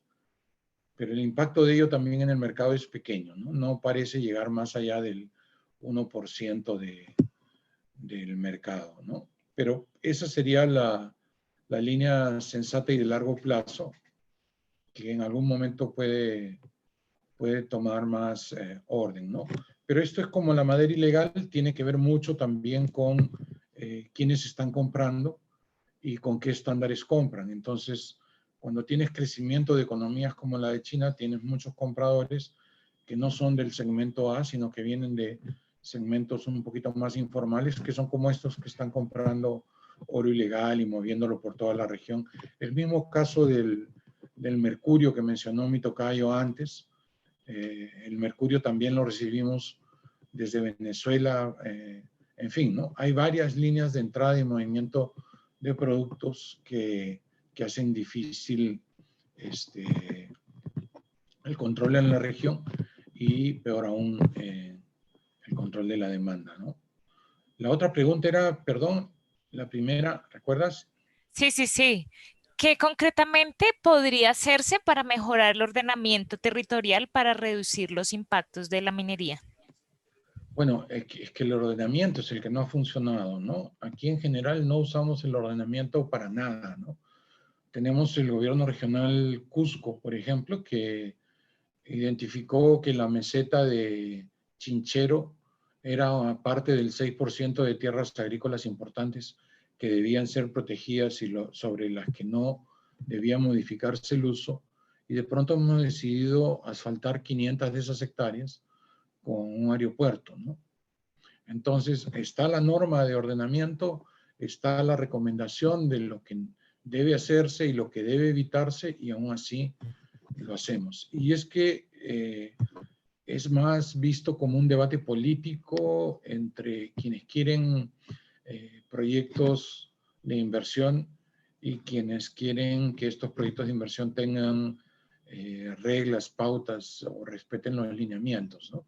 S6: Pero el impacto de ello también en el mercado es pequeño, ¿no? No parece llegar más allá del 1% del mercado, ¿no? Pero esa sería la línea sensata y de largo plazo que en algún momento puede tomar más orden, ¿no? Pero esto es como la madera ilegal, tiene que ver mucho también con quiénes están comprando y con qué estándares compran. Entonces, cuando tienes crecimiento de economías como la de China, tienes muchos compradores que no son del segmento A, sino que vienen de segmentos un poquito más informales, que son como estos que están comprando oro ilegal y moviéndolo por toda la región. El mismo caso del mercurio que mencionó mi tocayo antes. El mercurio también lo recibimos desde Venezuela. En fin, ¿no? Hay varias líneas de entrada y movimiento de productos que hacen difícil el control en la región y, peor aún, el control de la demanda, ¿no? La otra pregunta era, perdón, la primera, ¿recuerdas?
S1: Sí, sí, sí. ¿Qué concretamente podría hacerse para mejorar el ordenamiento territorial para reducir los impactos de la minería?
S6: Bueno, es que el ordenamiento es el que no ha funcionado, ¿no? Aquí en general no usamos el ordenamiento para nada, ¿no? Tenemos el gobierno regional Cusco, por ejemplo, que identificó que la meseta de Chinchero era parte del 6% de tierras agrícolas importantes que debían ser protegidas y sobre las que no debía modificarse el uso. Y de pronto hemos decidido asfaltar 500 de esas hectáreas con un aeropuerto, ¿no? Entonces, está la norma de ordenamiento, está la recomendación de lo que debe hacerse y lo que debe evitarse, y aún así lo hacemos. Y es que es más visto como un debate político entre quienes quieren proyectos de inversión y quienes quieren que estos proyectos de inversión tengan reglas, pautas o respeten los lineamientos, ¿no?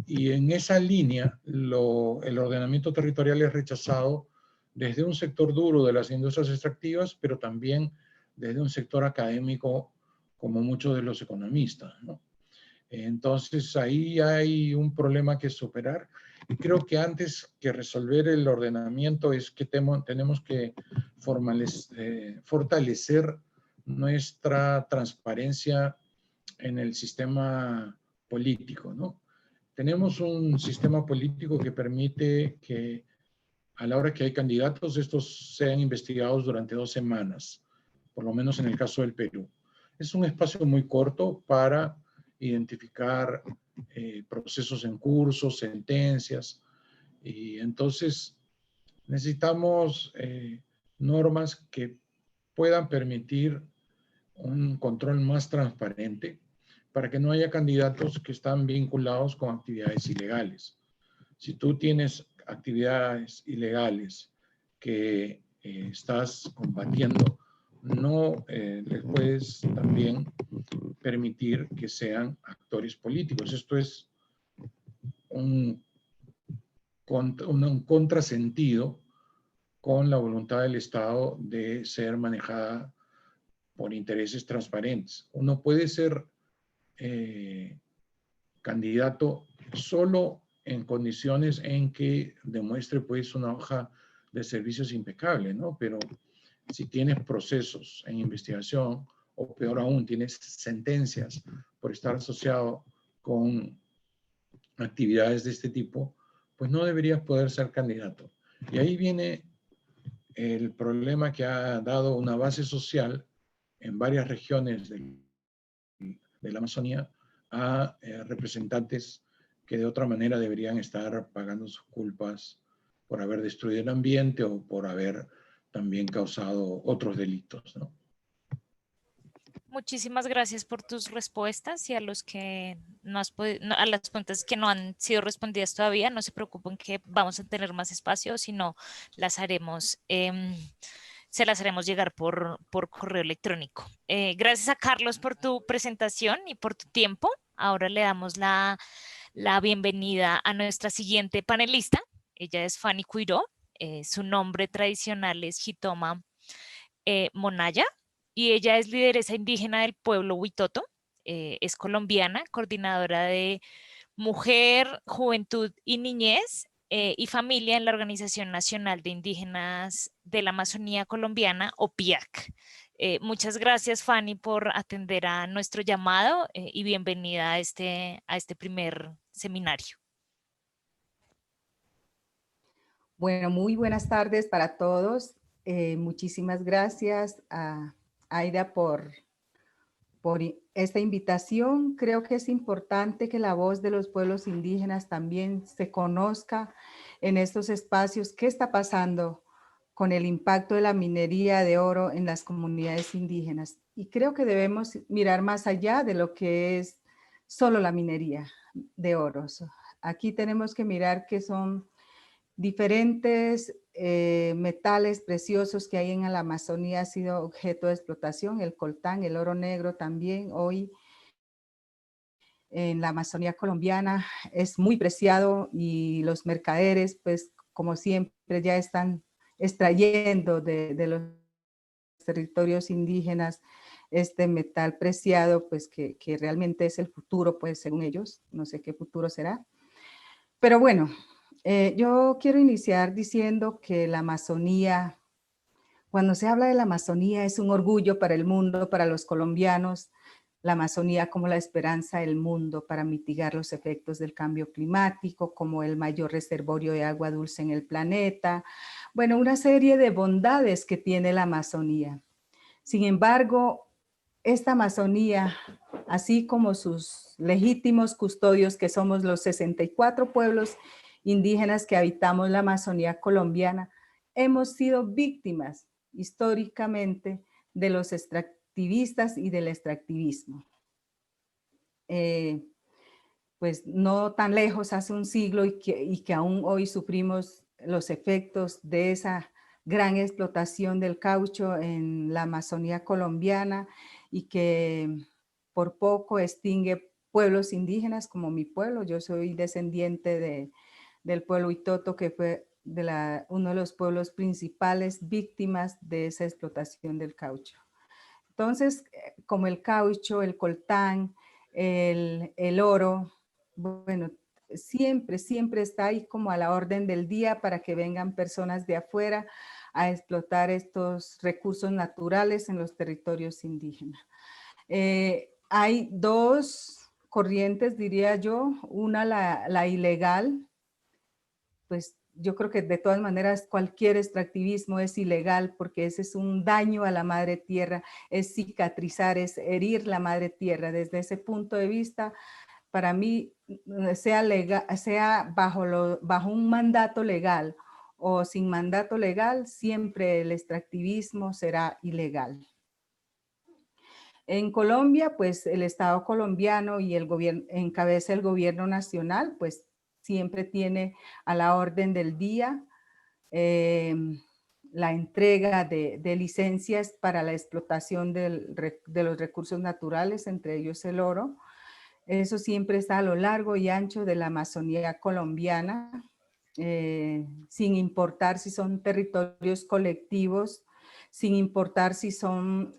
S6: Y en esa línea, el ordenamiento territorial es rechazado desde un sector duro de las industrias extractivas, pero también desde un sector académico, como muchos de los economistas, ¿no? Entonces, ahí hay un problema que superar. Y creo que antes que resolver el ordenamiento es que tenemos que fortalecer nuestra transparencia en el sistema político, ¿no? Tenemos un sistema político que permite que a la hora que hay candidatos, estos sean investigados durante 2 semanas, por lo menos en el caso del Perú. Es un espacio muy corto para identificar procesos en curso, sentencias, y entonces necesitamos normas que puedan permitir un control más transparente para que no haya candidatos que están vinculados con actividades ilegales. Si tú tienes actividades ilegales que estás combatiendo, no les puedes también permitir que sean actores políticos. Esto es un contrasentido con la voluntad del Estado de ser manejada por intereses transparentes. Uno puede ser candidato solo en condiciones en que demuestre pues una hoja de servicios impecable, ¿no? Pero si tienes procesos en investigación, o peor aún, tienes sentencias por estar asociado con actividades de este tipo, pues no deberías poder ser candidato. Y ahí viene el problema que ha dado una base social en varias regiones de la Amazonía a representantes que de otra manera deberían estar pagando sus culpas por haber destruido el ambiente o por haber también causado otros delitos, ¿no?
S1: Muchísimas gracias por tus respuestas, y a los que a las preguntas que no han sido respondidas todavía, no se preocupen que vamos a tener más espacio, sino las haremos, se las haremos llegar por correo electrónico. Gracias a Carlos por tu presentación y por tu tiempo. Ahora le damos la bienvenida a nuestra siguiente panelista. Ella es Fanny Cuiró. Su nombre tradicional es Hitoma Monaya, y ella es lideresa indígena del pueblo Huitoto. Es colombiana, coordinadora de Mujer, Juventud y Niñez y Familia en la Organización Nacional de Indígenas de la Amazonía Colombiana, OPIAC. Muchas gracias, Fanny, por atender a nuestro llamado y bienvenida a este primer seminario.
S8: Bueno, muy buenas tardes para todos. Muchísimas gracias a Aida por esta invitación. Creo que es importante que la voz de los pueblos indígenas también se conozca en estos espacios. ¿Qué está pasando con el impacto de la minería de oro en las comunidades indígenas? Y creo que debemos mirar más allá de lo que es solo la minería de oro. Aquí tenemos que mirar que son diferentes metales preciosos que hay en la Amazonía ha sido objeto de explotación, el coltán, el oro negro también. Hoy en la Amazonía colombiana es muy preciado y los mercaderes, pues como siempre, ya están extrayendo de los territorios indígenas este metal preciado, pues que realmente es el futuro, pues según ellos, no sé qué futuro será. Pero bueno, yo quiero iniciar diciendo que la Amazonía, cuando se habla de la Amazonía, es un orgullo para el mundo, para los colombianos, la Amazonía como la esperanza del mundo para mitigar los efectos del cambio climático, como el mayor reservorio de agua dulce en el planeta. Bueno, una serie de bondades que tiene la Amazonía. Sin embargo, esta Amazonía, así como sus legítimos custodios, que somos los 64 pueblos indígenas que habitamos la Amazonía colombiana, hemos sido víctimas históricamente de los extractivistas y del extractivismo. Pues no tan lejos, hace un siglo, y que aún hoy sufrimos los efectos de esa gran explotación del caucho en la Amazonía colombiana y que por poco extingue pueblos indígenas como mi pueblo. Yo soy descendiente del pueblo Itoto, que fue uno de los pueblos principales víctimas de esa explotación del caucho. Entonces, como el caucho, el coltán, el oro, bueno, siempre está ahí como a la orden del día para que vengan personas de afuera a explotar estos recursos naturales en los territorios indígenas. Hay dos corrientes, diría yo, una la ilegal, pues yo creo que de todas maneras cualquier extractivismo es ilegal porque ese es un daño a la madre tierra, es cicatrizar, es herir la madre tierra. Desde ese punto de vista, para mí, sea bajo un mandato legal o sin mandato legal, siempre el extractivismo será ilegal. En Colombia, pues el Estado colombiano y el gobierno, encabeza el gobierno nacional, pues siempre tiene a la orden del día la entrega de licencias para la explotación de los recursos naturales, entre ellos el oro. Eso siempre está a lo largo y ancho de la Amazonía colombiana, sin importar si son territorios colectivos, sin importar si son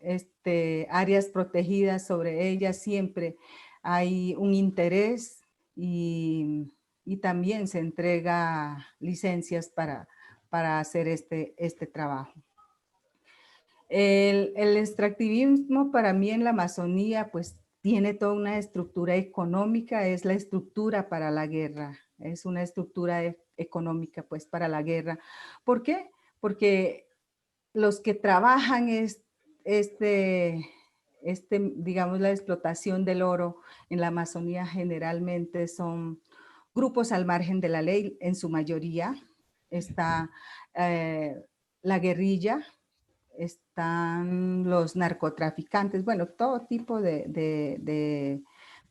S8: áreas protegidas sobre ellas, siempre hay un interés y también se entrega licencias para hacer este trabajo. El extractivismo para mí en la Amazonía pues tiene toda una estructura económica, es la estructura para la guerra, es una estructura económica pues para la guerra. ¿Por qué? Porque los que trabajan digamos, la explotación del oro en la Amazonía generalmente son grupos al margen de la ley, en su mayoría. Está la guerrilla, están los narcotraficantes, bueno, todo tipo de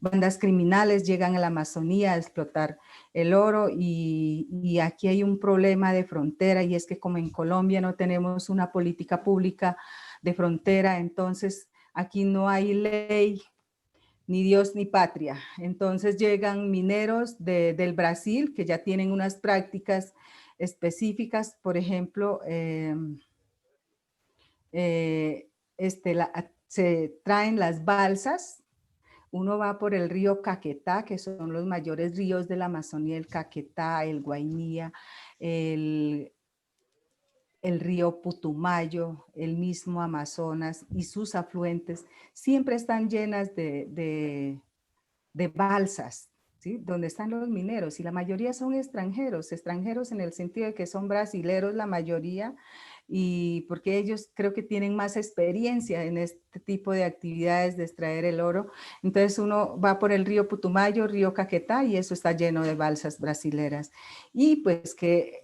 S8: bandas criminales llegan a la Amazonía a explotar el oro y aquí hay un problema de frontera y es que como en Colombia no tenemos una política pública de frontera, entonces aquí no hay ley, ni Dios ni patria. Entonces llegan mineros del Brasil que ya tienen unas prácticas específicas, por ejemplo, se traen las balsas. Uno va por el río Caquetá, que son los mayores ríos de la Amazonía, el Caquetá, el Guainía, el río Putumayo, el mismo Amazonas y sus afluentes, siempre están llenas de balsas, ¿sí? Donde están los mineros, y la mayoría son extranjeros en el sentido de que son brasileros la mayoría, y porque ellos creo que tienen más experiencia en este tipo de actividades de extraer el oro. Entonces uno va por el río Putumayo, río Caquetá, y eso está lleno de balsas brasileras. Y pues que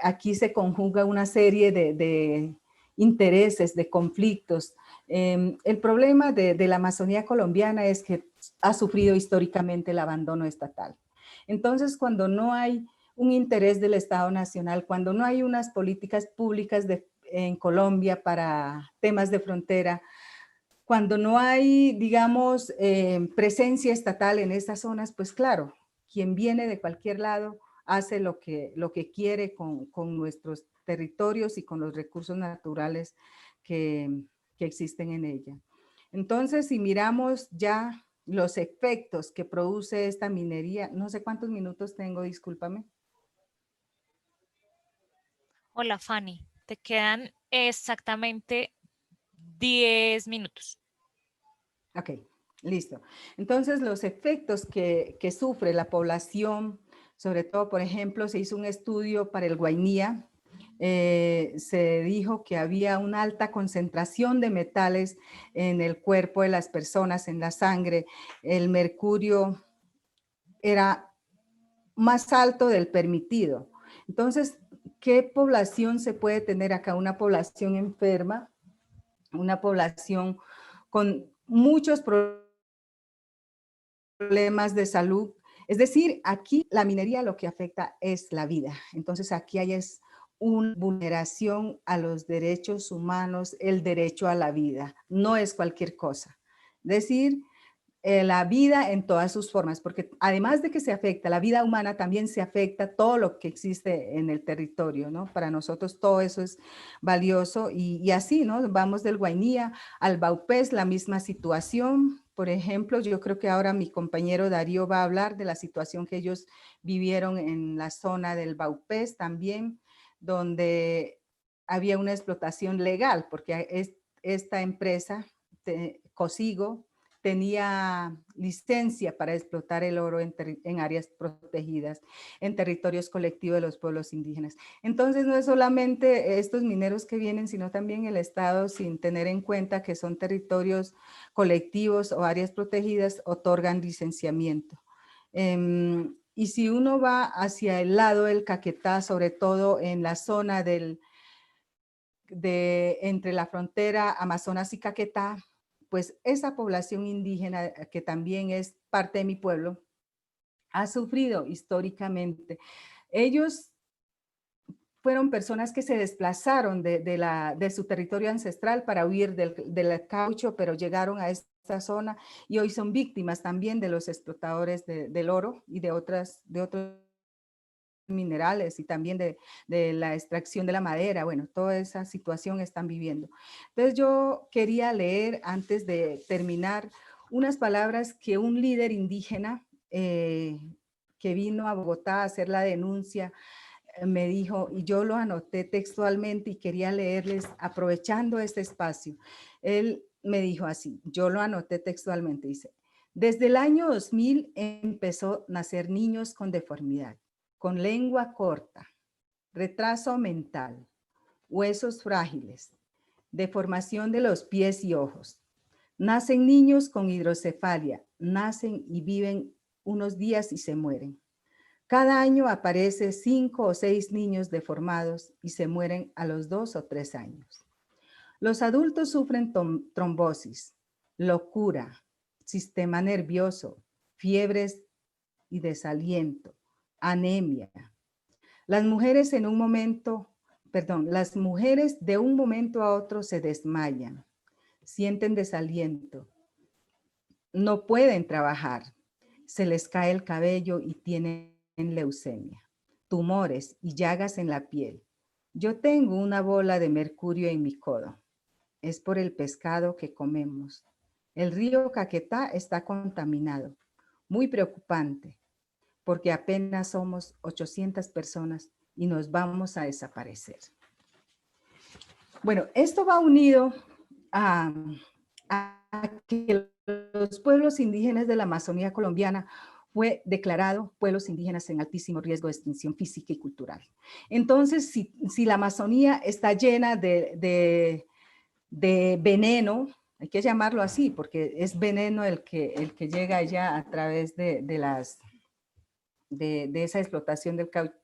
S8: aquí se conjuga una serie de intereses, de conflictos. El problema de la Amazonía colombiana es que ha sufrido históricamente el abandono estatal. Entonces, cuando no hay un interés del Estado Nacional, cuando no hay unas políticas públicas en Colombia para temas de frontera, cuando no hay, digamos, presencia estatal en estas zonas, pues claro, quien viene de cualquier lado hace lo que quiere con nuestros territorios y con los recursos naturales que existen en ella. Entonces, si miramos ya los efectos que produce esta minería, no sé cuántos minutos tengo, discúlpame.
S1: Hola, Fanny. Te quedan exactamente 10 minutos.
S8: Ok, listo. Entonces, los efectos que sufre la población, sobre todo, por ejemplo, se hizo un estudio para el Guainía, se dijo que había una alta concentración de metales en el cuerpo de las personas, en la sangre. El mercurio era más alto del permitido. Entonces, ¿qué población se puede tener acá? Una población enferma, una población con muchos problemas de salud. Es decir, aquí la minería lo que afecta es la vida. Entonces, aquí hay una vulneración a los derechos humanos, el derecho a la vida. No es cualquier cosa. Es decir, la vida en todas sus formas, porque además de que se afecta la vida humana, también se afecta todo lo que existe en el territorio, ¿no? Para nosotros todo eso es valioso y así, ¿no? Vamos del Guainía al Baupés, la misma situación. Por ejemplo, yo creo que ahora mi compañero Darío va a hablar de la situación que ellos vivieron en la zona del Baupés también, donde había una explotación legal, porque esta empresa, Cosigo, tenía licencia para explotar el oro en áreas protegidas, en territorios colectivos de los pueblos indígenas. Entonces, no es solamente estos mineros que vienen, sino también el Estado, sin tener en cuenta que son territorios colectivos o áreas protegidas, otorgan licenciamiento. Y si uno va hacia el lado del Caquetá, sobre todo en la zona entre la frontera Amazonas y Caquetá, pues esa población indígena, que también es parte de mi pueblo, ha sufrido históricamente. Ellos fueron personas que se desplazaron de su territorio ancestral para huir del caucho, pero llegaron a esta zona y hoy son víctimas también de los explotadores del oro y de otros minerales y también de la extracción de la madera. Bueno, toda esa situación están viviendo. Entonces yo quería leer, antes de terminar, unas palabras que un líder indígena que vino a Bogotá a hacer la denuncia me dijo, y yo lo anoté textualmente y quería leerles aprovechando este espacio. Él me dijo así, yo lo anoté textualmente, dice: desde el año 2000 empezó a nacer niños con deformidad, con lengua corta, retraso mental, huesos frágiles, deformación de los pies y ojos. Nacen niños con hidrocefalia, nacen y viven unos días y se mueren. Cada año aparece 5 o 6 niños deformados y se mueren a los 2 o 3 años. Los adultos sufren trombosis, locura, sistema nervioso, fiebres y desaliento, anemia. Las mujeres de un momento a otro se desmayan, sienten desaliento, no pueden trabajar, se les cae el cabello y tienen leucemia, tumores y llagas en la piel. Yo tengo una bola de mercurio en mi codo. Es por el pescado que comemos. El río Caquetá está contaminado. Muy preocupante, porque apenas somos 800 personas y nos vamos a desaparecer. Bueno, esto va unido a que los pueblos indígenas de la Amazonía colombiana fue declarado pueblos indígenas en altísimo riesgo de extinción física y cultural. Entonces, si la Amazonía está llena de veneno, hay que llamarlo así, porque es veneno el que llega allá a través de esa explotación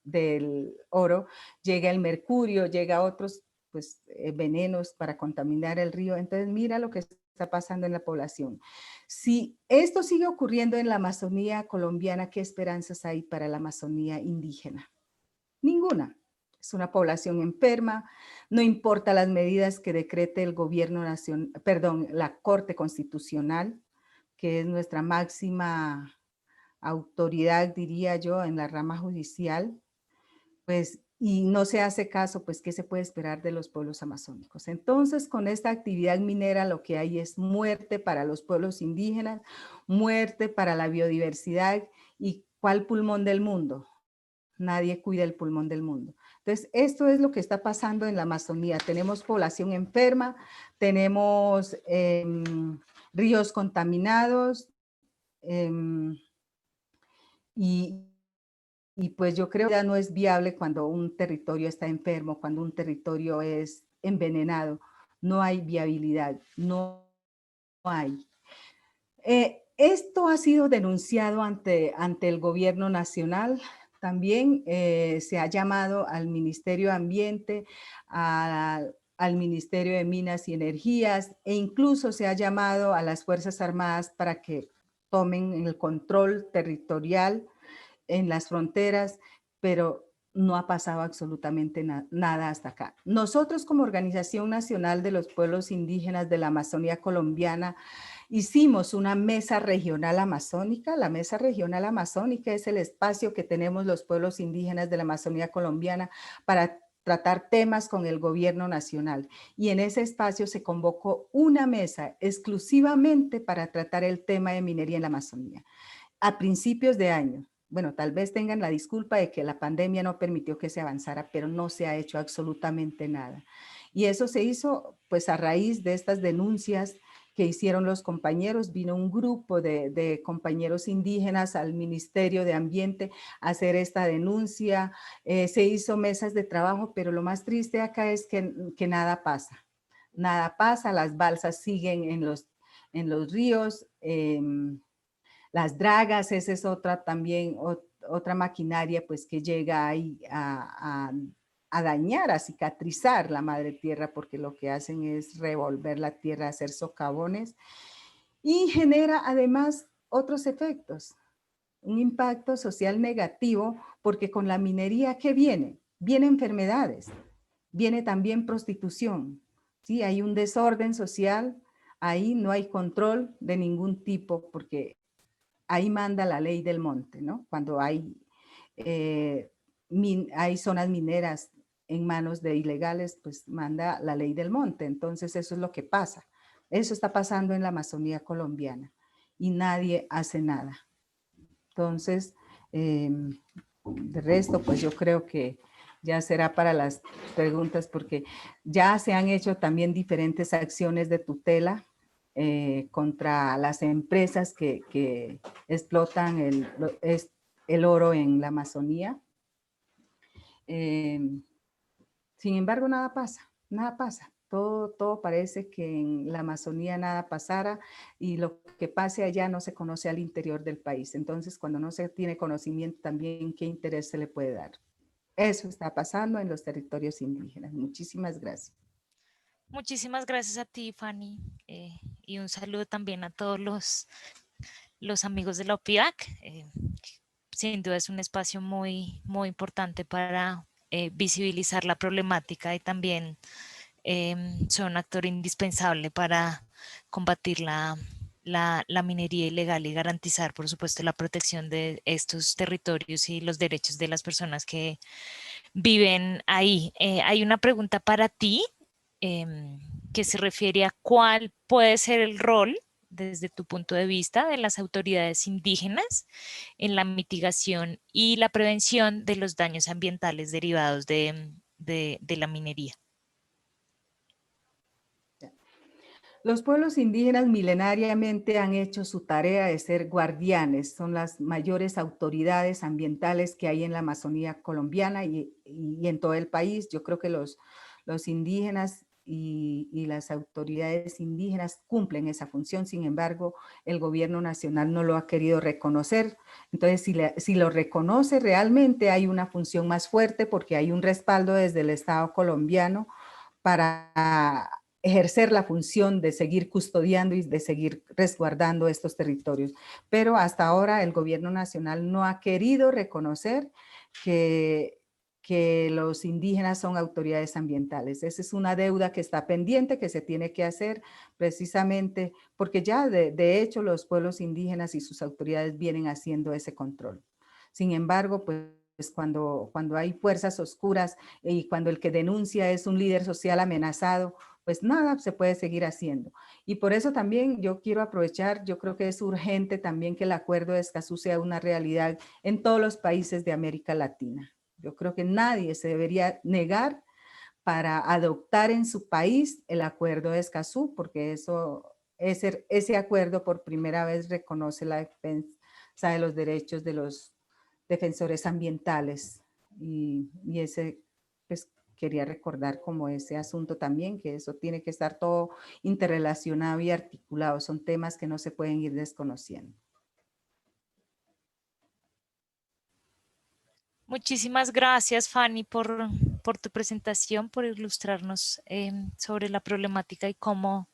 S8: del oro, llega el mercurio, llega otros pues, venenos para contaminar el río. Entonces, mira lo que está pasando en la población. Si esto sigue ocurriendo en la Amazonía colombiana, ¿qué esperanzas hay para la Amazonía indígena? Ninguna. Es una población enferma, no importa las medidas que decrete el gobierno nacional, perdón, la Corte Constitucional, que es nuestra máxima autoridad, diría yo, en la rama judicial, pues, y no se hace caso, pues, ¿qué se puede esperar de los pueblos amazónicos? Entonces, con esta actividad minera lo que hay es muerte para los pueblos indígenas, muerte para la biodiversidad. ¿Y cuál pulmón del mundo? Nadie cuida el pulmón del mundo. Entonces, esto es lo que está pasando en la Amazonía. Tenemos población enferma, tenemos ríos contaminados, y pues yo creo que ya no es viable cuando un territorio está enfermo, cuando un territorio es envenenado. No hay viabilidad, no hay. Esto ha sido denunciado ante el gobierno nacional. También se ha llamado al Ministerio de Ambiente, al Ministerio de Minas y Energías, e incluso se ha llamado a las Fuerzas Armadas para que tomen el control territorial en las fronteras, pero no ha pasado absolutamente nada hasta acá. Nosotros, como Organización Nacional de los Pueblos Indígenas de la Amazonía Colombiana, hicimos una mesa regional amazónica. La mesa regional amazónica es el espacio que tenemos los pueblos indígenas de la Amazonía colombiana para tratar temas con el gobierno nacional. Y en ese espacio se convocó una mesa exclusivamente para tratar el tema de minería en la Amazonía. A principios de año, bueno, tal vez tengan la disculpa de que la pandemia no permitió que se avanzara, pero no se ha hecho absolutamente nada. Y eso se hizo pues a raíz de estas denuncias que hicieron los compañeros. Vino un grupo de compañeros indígenas al Ministerio de Ambiente a hacer esta denuncia. Se hizo mesas de trabajo, pero lo más triste acá es que nada pasa. Nada pasa, las balsas siguen en los ríos. Las dragas, esa es otra también, otra maquinaria pues que llega ahí a dañar, a cicatrizar la madre tierra, porque lo que hacen es revolver la tierra, hacer socavones, y genera además otros efectos, un impacto social negativo, porque con la minería, ¿qué viene? Vienen enfermedades, viene también prostitución, ¿sí? Hay un desorden social, ahí no hay control de ningún tipo, porque ahí manda la ley del monte, ¿no? Cuando hay zonas mineras en manos de ilegales, pues manda la ley del monte. Entonces eso es lo que pasa. Eso está pasando en la Amazonía colombiana y nadie hace nada. Entonces, de resto, pues yo creo que ya será para las preguntas, porque ya se han hecho también diferentes acciones de tutela contra las empresas que explotan el oro en la Amazonía. Sin embargo, nada pasa, nada pasa. Todo parece que en la Amazonía nada pasara, y lo que pase allá no se conoce al interior del país. Entonces, cuando no se tiene conocimiento también, ¿qué interés se le puede dar? Eso está pasando en los territorios indígenas. Muchísimas gracias.
S1: Muchísimas gracias a ti, Fanny, y un saludo también a todos los amigos de la OPIAC. Sin duda es un espacio muy, muy importante para visibilizar la problemática, y también son un actor indispensable para combatir la minería ilegal y garantizar, por supuesto, la protección de estos territorios y los derechos de las personas que viven ahí. Hay una pregunta para ti que se refiere a cuál puede ser el rol, desde tu punto de vista, de las autoridades indígenas en la mitigación y la prevención de los daños ambientales derivados de la minería.
S8: Los pueblos indígenas milenariamente han hecho su tarea de ser guardianes, son las mayores autoridades ambientales que hay en la Amazonía colombiana y en todo el país. Yo creo que los indígenas y las autoridades indígenas cumplen esa función. Sin embargo, el gobierno nacional no lo ha querido reconocer. Entonces, si lo reconoce, realmente hay una función más fuerte, porque hay un respaldo desde el Estado colombiano para ejercer la función de seguir custodiando y de seguir resguardando estos territorios. Pero hasta ahora el gobierno nacional no ha querido reconocer que que los indígenas son autoridades ambientales. Esa es una deuda que está pendiente, que se tiene que hacer precisamente porque ya de hecho los pueblos indígenas y sus autoridades vienen haciendo ese control. Sin embargo, pues cuando hay fuerzas oscuras y cuando el que denuncia es un líder social amenazado, pues nada se puede seguir haciendo. Y por eso también yo quiero aprovechar, yo creo que es urgente también que el Acuerdo de Escazú sea una realidad en todos los países de América Latina. Yo creo que nadie se debería negar para adoptar en su país el Acuerdo de Escazú, porque ese acuerdo por primera vez reconoce la defensa de los derechos de los defensores ambientales. Y ese, pues quería recordar como ese asunto también, que eso tiene que estar todo interrelacionado y articulado. Son temas que no se pueden ir desconociendo.
S1: Muchísimas gracias, Fanny, por tu presentación, por ilustrarnos sobre la problemática y cómo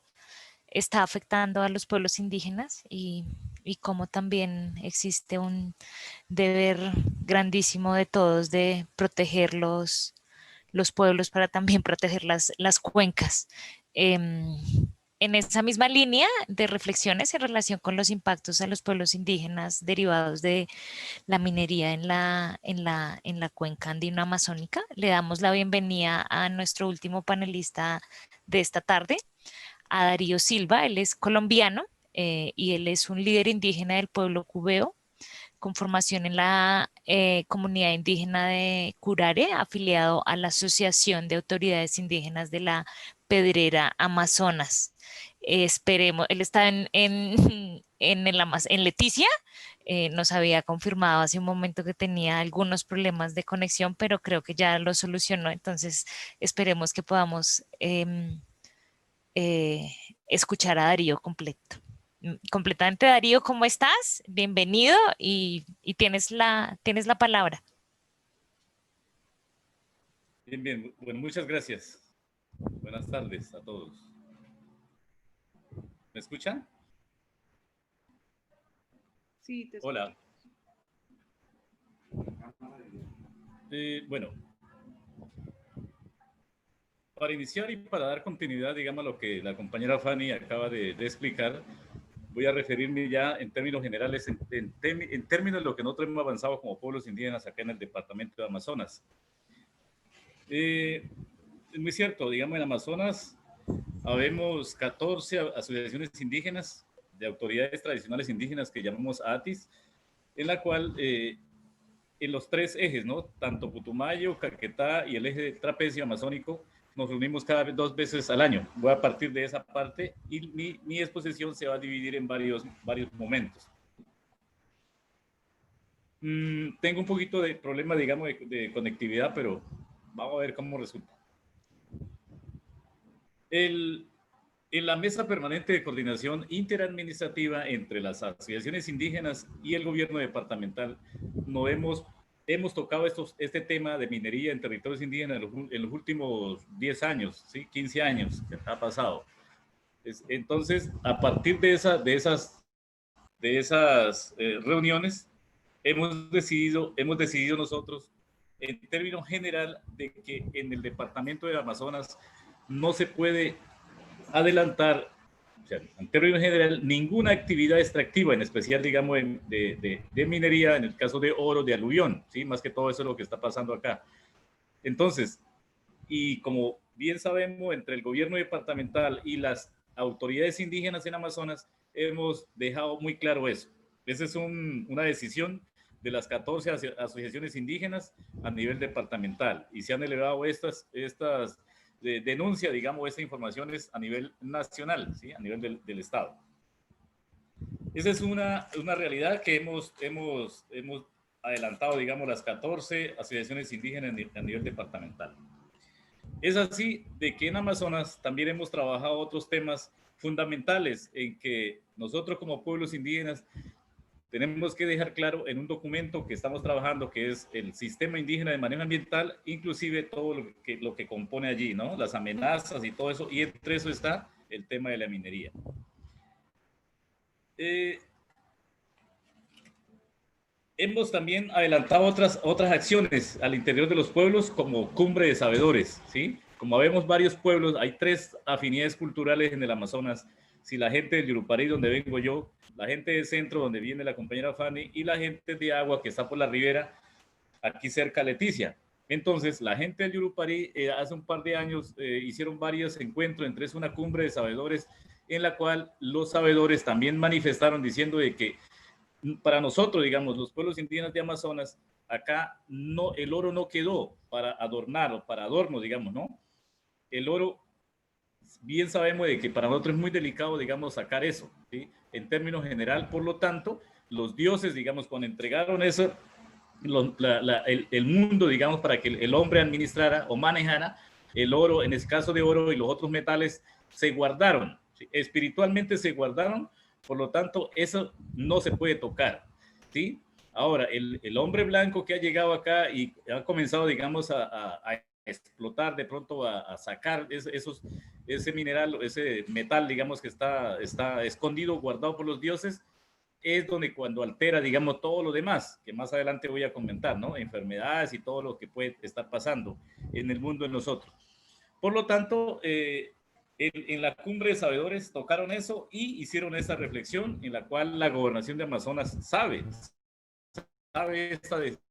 S1: está afectando a los pueblos indígenas y cómo también existe un deber grandísimo de todos de proteger los pueblos para también proteger las cuencas. En esa misma línea de reflexiones en relación con los impactos a los pueblos indígenas derivados de la minería en la cuenca andino-amazónica, le damos la bienvenida a nuestro último panelista de esta tarde, a Darío Silva. Él es colombiano y él es un líder indígena del pueblo cubeo, con formación en la comunidad indígena de Curare, afiliado a la Asociación de Autoridades Indígenas de la Pedrera Amazonas. Esperemos, él está en Leticia. Nos había confirmado hace un momento que tenía algunos problemas de conexión, pero creo que ya lo solucionó. Entonces, esperemos que podamos escuchar a Darío completamente. Darío, ¿cómo estás? Bienvenido y tienes la palabra.
S9: Bien, bien. Bueno, muchas gracias. Buenas tardes a todos. ¿Me escuchan?
S10: Sí, te escucho.
S9: Hola. Bueno, para iniciar y para dar continuidad, digamos, a lo que la compañera Fanny acaba de explicar, voy a referirme ya en términos generales, en términos de lo que nosotros hemos avanzado como pueblos indígenas acá en el departamento de Amazonas. Es muy cierto, digamos, en Amazonas habemos 14 asociaciones indígenas de autoridades tradicionales indígenas que llamamos ATIS, en la cual en los tres ejes, ¿no? Tanto Putumayo, Caquetá y el eje trapecio amazónico, nos reunimos cada 2 veces al año. Voy a partir de esa parte y mi exposición se va a dividir en varios momentos. Tengo un poquito de problema, digamos, de conectividad, pero vamos a ver cómo resulta. En la mesa permanente de coordinación interadministrativa entre las asociaciones indígenas y el gobierno departamental, hemos tocado este tema de minería en territorios indígenas en los últimos 10 años, ¿sí? 15 años que ha pasado. Entonces, a partir de esas reuniones, hemos decidido nosotros, en términos general, de que en el departamento de Amazonas no se puede adelantar, o sea, en términos general, ninguna actividad extractiva, en especial, digamos, de minería, en el caso de oro, de aluvión, ¿sí? Más que todo eso es lo que está pasando acá. Entonces, y como bien sabemos, entre el gobierno departamental y las autoridades indígenas en Amazonas, hemos dejado muy claro eso. Esa es una decisión de las 14 asociaciones indígenas a nivel departamental, y se han elevado estas denuncia, digamos, estas informaciones a nivel nacional, ¿sí? A nivel del Estado. Esa es una realidad que hemos adelantado, digamos, las 14 asociaciones indígenas a nivel departamental. Es así de que en Amazonas también hemos trabajado otros temas fundamentales en que nosotros como pueblos indígenas tenemos que dejar claro en un documento que estamos trabajando, que es el Sistema Indígena de Manejo Ambiental, inclusive todo lo que compone allí, ¿no? Las amenazas y todo eso, y entre eso está el tema de la minería. hemos también adelantado otras acciones al interior de los pueblos, como cumbre de sabedores, ¿sí? Como vemos varios pueblos, hay 3 afinidades culturales en el Amazonas. Si la gente del Yurupari, donde vengo yo, la gente del centro, donde viene la compañera Fanny, y la gente de Agua, que está por la ribera, aquí cerca Leticia. Entonces, la gente del Yurupari hace un par de años hicieron varios encuentros, entre una cumbre de sabedores, en la cual los sabedores también manifestaron diciendo de que para nosotros, digamos, los pueblos indígenas de Amazonas, acá no, el oro no quedó para adornar o para adorno, digamos, ¿no? El oro, bien sabemos de que para nosotros es muy delicado, digamos, sacar eso, ¿sí? En términos general, por lo tanto, los dioses, digamos, cuando entregaron eso, el mundo, digamos, para que el hombre administrara o manejara el oro, en el caso de oro y los otros metales, se guardaron, ¿sí? Espiritualmente se guardaron, por lo tanto, eso no se puede tocar, ¿sí? Ahora, el hombre blanco que ha llegado acá y ha comenzado, digamos, a explotar, de pronto a sacar ese mineral, ese metal, digamos, que está escondido, guardado por los dioses, es donde cuando altera, digamos, todo lo demás, que más adelante voy a comentar, ¿no? Enfermedades y todo lo que puede estar pasando en el mundo de nosotros. Por lo tanto, en la cumbre de sabedores tocaron eso y hicieron esa reflexión en la cual la gobernación de Amazonas sabe esta decisión.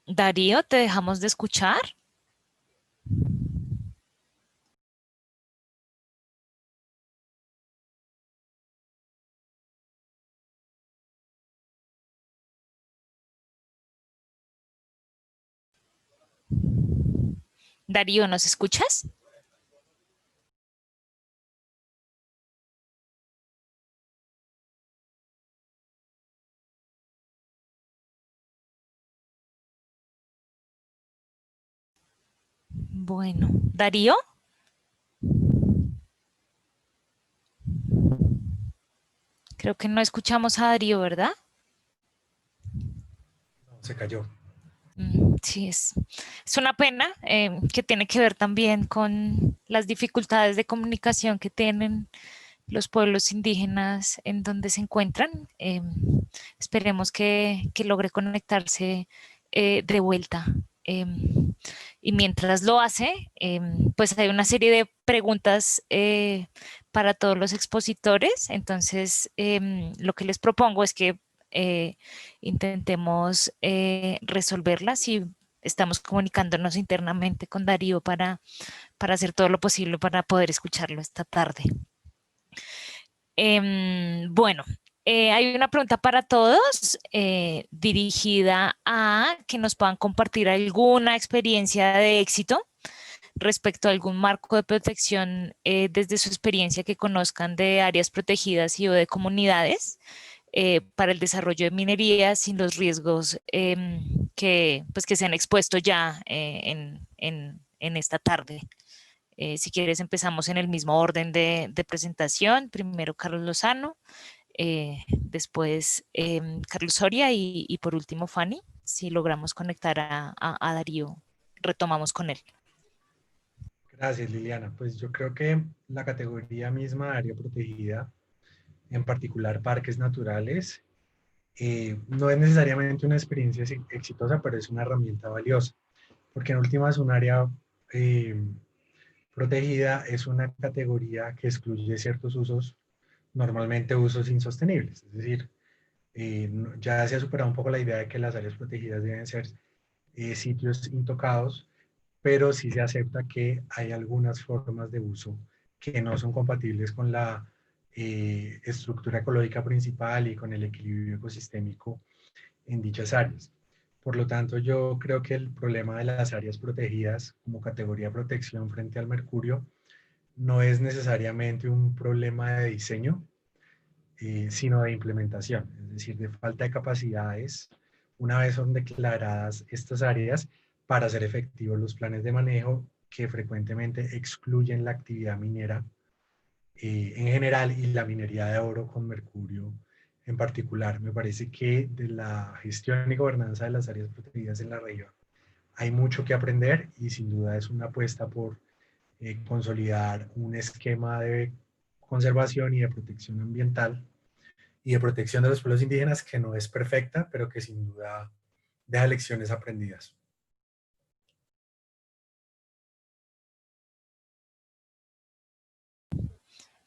S1: Darío, ¿te dejamos de escuchar? Darío, ¿nos escuchas? Bueno, Darío. Creo que no escuchamos a Darío, ¿verdad?
S2: No, se cayó.
S1: Sí, es una pena que tiene que ver también con las dificultades de comunicación que tienen los pueblos indígenas en donde se encuentran. Esperemos que logre conectarse de vuelta. Y mientras lo hace, pues hay una serie de preguntas para todos los expositores. Entonces, lo que les propongo es que intentemos resolverlas y estamos comunicándonos internamente con Darío para hacer todo lo posible para poder escucharlo esta tarde. Bueno, hay una pregunta para todos dirigida a que nos puedan compartir alguna experiencia de éxito respecto a algún marco de protección desde su experiencia que conozcan de áreas protegidas y o de comunidades para el desarrollo de minería sin los riesgos que se han expuesto ya en esta tarde. Si quieres, empezamos en el mismo orden de presentación. Primero Carlos Lozano, después Carlos Soria y por último Fanny. Si logramos conectar a Darío, retomamos con él.
S2: Gracias, Liliana. Pues yo creo que la categoría misma de área protegida, en particular parques naturales, no es necesariamente una experiencia exitosa, pero es una herramienta valiosa, porque en últimas un área protegida es una categoría que excluye ciertos usos, normalmente usos insostenibles, es decir, ya se ha superado un poco la idea de que las áreas protegidas deben ser sitios intocados, pero sí se acepta que hay algunas formas de uso que no son compatibles con la estructura ecológica principal y con el equilibrio ecosistémico en dichas áreas. Por lo tanto, yo creo que el problema de las áreas protegidas como categoría de protección frente al mercurio no es necesariamente un problema de diseño, sino de implementación, es decir, de falta de capacidades una vez son declaradas estas áreas para hacer efectivos los planes de manejo que frecuentemente excluyen la actividad minera en general y la minería de oro con mercurio en particular. Me parece que de la gestión y gobernanza de las áreas protegidas en la región hay mucho que aprender y sin duda es una apuesta por consolidar un esquema de conservación y de protección ambiental y de protección de los pueblos indígenas que no es perfecta, pero que sin duda deja lecciones aprendidas.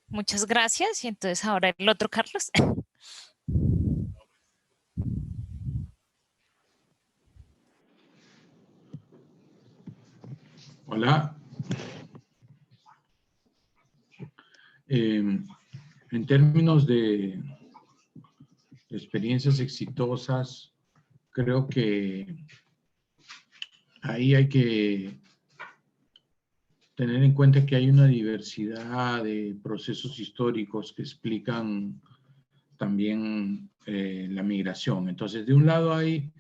S1: Muchas gracias. Y entonces ahora el otro, Carlos.
S6: Hola. En términos de experiencias exitosas, creo que ahí hay que tener en cuenta que hay una diversidad de procesos históricos que explican también la migración. Entonces, de un lado hay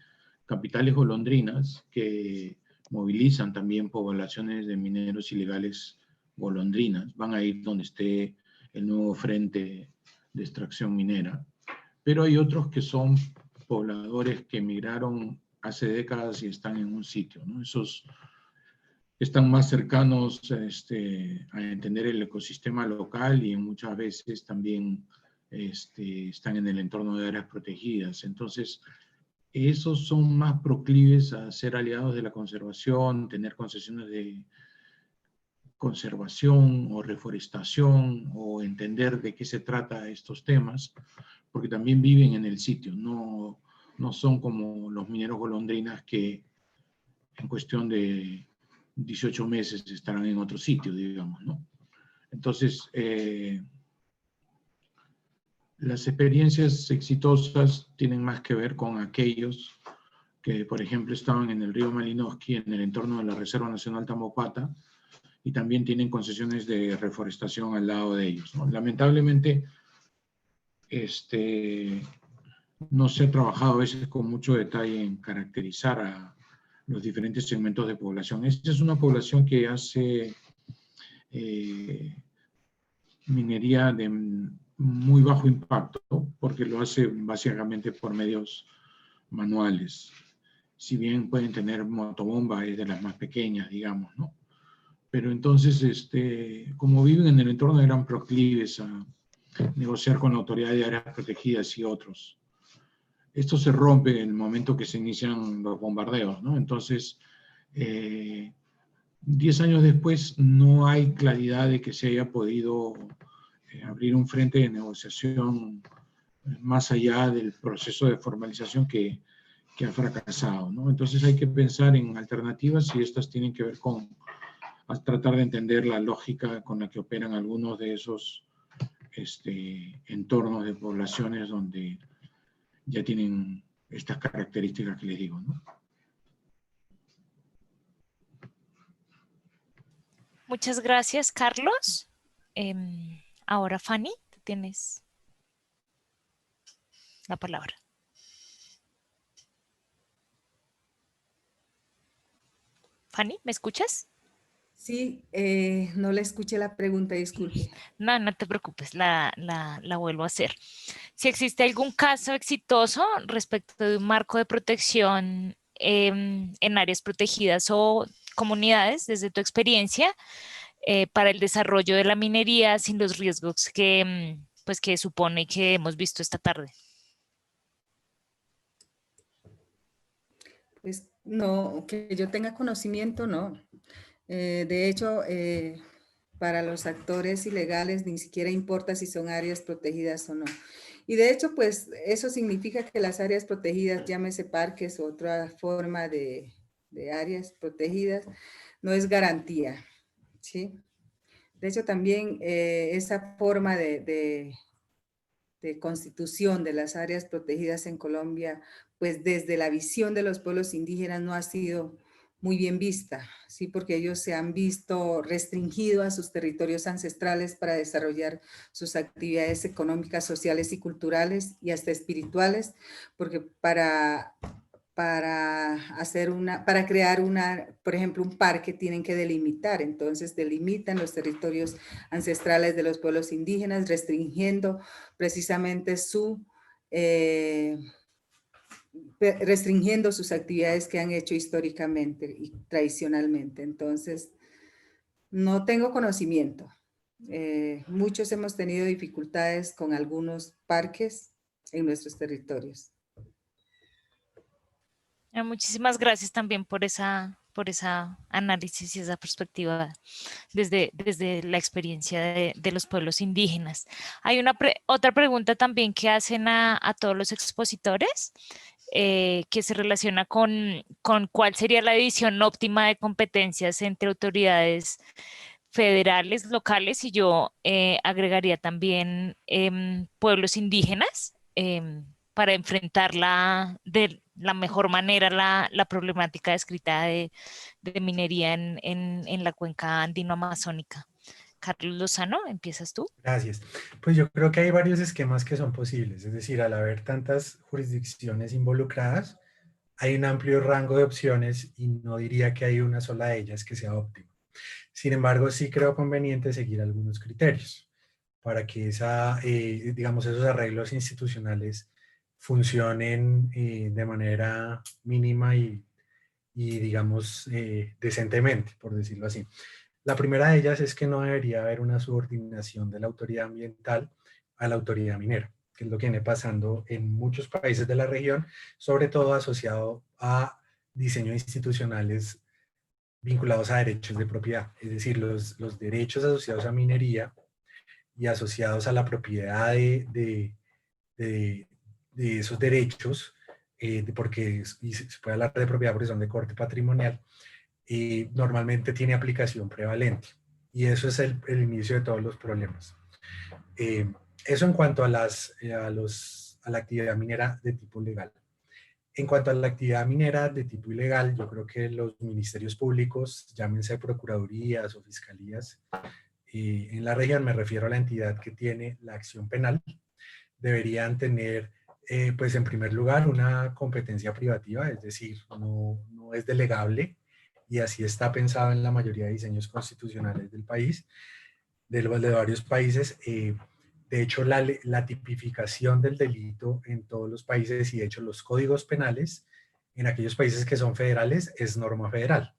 S6: capitales golondrinas que movilizan también poblaciones de mineros ilegales golondrinas, van a ir donde esté el nuevo frente de extracción minera, pero hay otros que son pobladores que emigraron hace décadas y están en un sitio, ¿no? Esos están más cercanos a entender el ecosistema local y muchas veces también están en el entorno de áreas protegidas. Entonces, esos son más proclives a ser aliados de la conservación, tener concesiones de conservación o reforestación o entender de qué se trata estos temas, porque también viven en el sitio, no son como los mineros golondrinas que en cuestión de 18 meses estarán en otro sitio, digamos, ¿no? Entonces, las experiencias exitosas tienen más que ver con aquellos que, por ejemplo, estaban en el río Malinoski, en el entorno de la Reserva Nacional Tambopata, y también tienen concesiones de reforestación al lado de ellos, ¿no? Lamentablemente, no se ha trabajado a veces con mucho detalle en caracterizar a los diferentes segmentos de población. Esta es una población que hace minería de muy bajo impacto, porque lo hace básicamente por medios manuales. Si bien pueden tener motobomba, es de las más pequeñas, digamos, ¿no? Pero entonces, como viven en el entorno, eran proclives a negociar con la autoridad de áreas protegidas y otros. Esto se rompe en el momento que se inician los bombardeos, ¿no? Entonces, 10 años después no hay claridad de que se haya podido abrir un frente de negociación más allá del proceso de formalización que ha fracasado, ¿no? Entonces hay que pensar en alternativas y estas tienen que ver con tratar de entender la lógica con la que operan algunos de esos entornos de poblaciones donde ya tienen estas características que les digo, ¿no?
S1: Muchas gracias, Carlos. Ahora, Fanny, tienes la palabra. Fanny, ¿me escuchas?
S8: Sí, no le escuché la pregunta, disculpe.
S1: No, no te preocupes, la vuelvo a hacer. Si existe algún caso exitoso respecto de un marco de protección en áreas protegidas o comunidades, desde tu experiencia, para el desarrollo de la minería sin los riesgos que, pues, que supone que hemos visto esta tarde.
S8: Pues no, que yo tenga conocimiento, no. De hecho, para los actores ilegales ni siquiera importa si son áreas protegidas o no. Y de hecho, pues eso significa que las áreas protegidas, llámese parques u otra forma de áreas protegidas, no es garantía, ¿sí? De hecho, también esa forma de constitución de las áreas protegidas en Colombia, pues desde la visión de los pueblos indígenas no ha sido muy bien vista, ¿sí? Porque ellos se han visto restringidos a sus territorios ancestrales para desarrollar sus actividades económicas, sociales y culturales y hasta espirituales, porque para crear por ejemplo, un parque tienen que delimitar, entonces delimitan los territorios ancestrales de los pueblos indígenas, restringiendo precisamente su restringiendo sus actividades que han hecho históricamente y tradicionalmente. Entonces, no tengo conocimiento. Muchos hemos tenido dificultades con algunos parques en nuestros territorios.
S1: Muchísimas gracias también por esa análisis y esa perspectiva desde la experiencia de los pueblos indígenas. Hay otra pregunta también que hacen a todos los expositores, que se relaciona con cuál sería la división óptima de competencias entre autoridades federales, locales, y yo agregaría también pueblos indígenas, para enfrentar de la mejor manera la problemática descrita de minería en la cuenca andino-amazónica. Carlos Lozano, ¿empiezas tú?
S2: Gracias. Pues yo creo que hay varios esquemas que son posibles, es decir, al haber tantas jurisdicciones involucradas, hay un amplio rango de opciones y no diría que hay una sola de ellas que sea óptima. Sin embargo, sí creo conveniente seguir algunos criterios para que digamos, esos arreglos institucionales funcionen de manera mínima y digamos, decentemente, por decirlo así. La primera de ellas es que no debería haber una subordinación de la autoridad ambiental a la autoridad minera, que es lo que viene pasando en muchos países de la región, sobre todo asociado a diseños institucionales vinculados a derechos de propiedad, es decir, los derechos asociados a minería y asociados a la propiedad de esos derechos, porque se puede hablar de propiedad porque son de corte patrimonial, normalmente tiene aplicación prevalente. Y eso es el inicio de todos los problemas. Eso en cuanto a la actividad minera de tipo legal. En cuanto a la actividad minera de tipo ilegal, yo creo que los ministerios públicos, llámense procuradurías o fiscalías, en la región, me refiero a la entidad que tiene la acción penal, deberían tener, pues en primer lugar, una competencia privativa, es decir, no es delegable, y así está pensado en la mayoría de diseños constitucionales del país, de varios países. De hecho, la tipificación del delito en todos los países y de hecho los códigos penales en aquellos países que son federales es norma federal.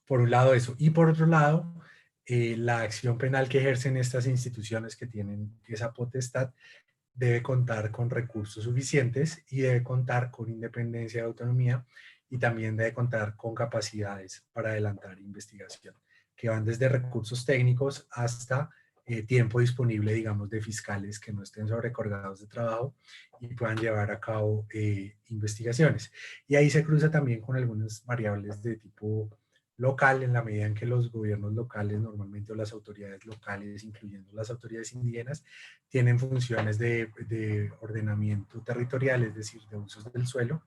S2: Por un lado eso. Y por otro lado, la acción penal que ejercen estas instituciones que tienen esa potestad debe contar con recursos suficientes y debe contar con independencia y autonomía, y también debe contar con capacidades para adelantar investigación, que van desde recursos técnicos hasta tiempo disponible, digamos, de fiscales que no estén sobrecargados de trabajo y puedan llevar a cabo investigaciones. Y ahí se cruza también con algunas variables de tipo local, en la medida en que los gobiernos locales normalmente, o las autoridades locales, incluyendo las autoridades indígenas, tienen funciones de ordenamiento territorial, es decir, de usos del suelo,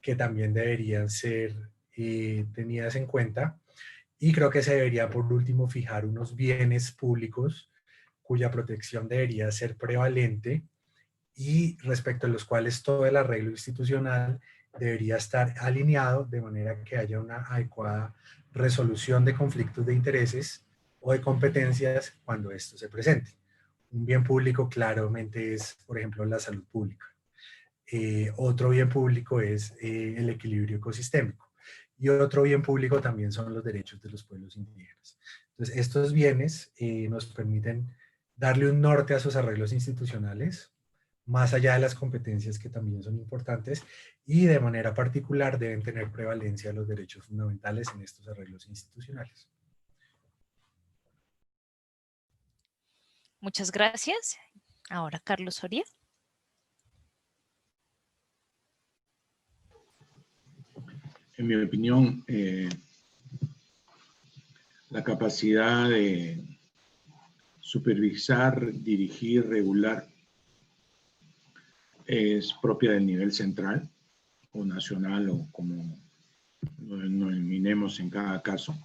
S2: que también deberían ser tenidas en cuenta. Y creo que se debería, por último, fijar unos bienes públicos cuya protección debería ser prevalente y respecto a los cuales todo el arreglo institucional debería estar alineado de manera que haya una adecuada resolución de conflictos de intereses o de competencias cuando esto se presente. Un bien público claramente es, por ejemplo, la salud pública. Otro bien público es el equilibrio ecosistémico. Y otro bien público también son los derechos de los pueblos indígenas. Entonces, estos bienes nos permiten darle un norte a esos arreglos institucionales, más allá de las competencias que también son importantes, y de manera particular deben tener prevalencia los derechos fundamentales en estos arreglos institucionales.
S1: Muchas gracias. Ahora Carlos Soria.
S6: En mi opinión, la capacidad de supervisar, dirigir, regular es propia del nivel central o nacional, o como lo denominemos en cada caso.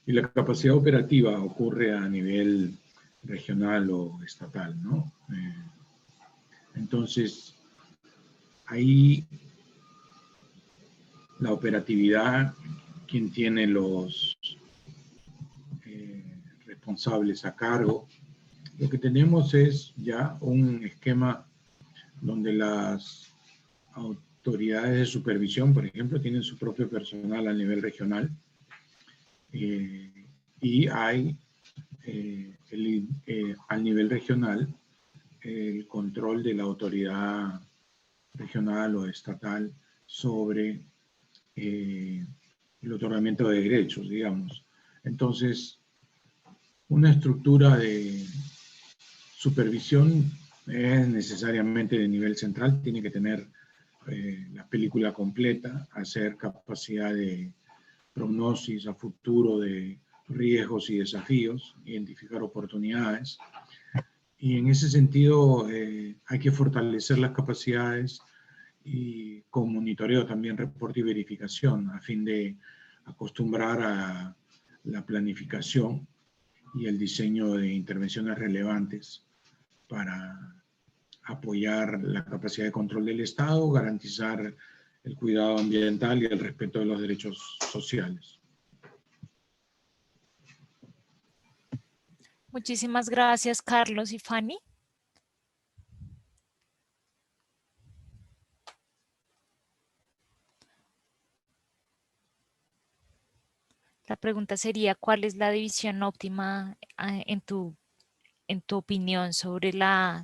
S6: Y la capacidad operativa ocurre a nivel regional o estatal, ¿no? Entonces, ahí la operatividad, quien tiene los responsables a cargo, lo que tenemos es ya un esquema donde las autoridades de supervisión, por ejemplo, tienen su propio personal a nivel regional, y hay al nivel regional el control de la autoridad regional o estatal sobre el otorgamiento de derechos, digamos. Entonces, una estructura de supervisión es necesariamente de nivel central, tiene que tener la película completa, hacer capacidad de prognosis a futuro de riesgos y desafíos, identificar oportunidades. Y en ese sentido hay que fortalecer las capacidades y con monitoreo también, reporte y verificación, a fin de acostumbrar a la planificación y el diseño de intervenciones relevantes para apoyar la capacidad de control del Estado, garantizar el cuidado ambiental y el respeto de los derechos sociales.
S1: Muchísimas gracias, Carlos y Fanny. La pregunta sería, ¿cuál es la división óptima en tu opinión sobre la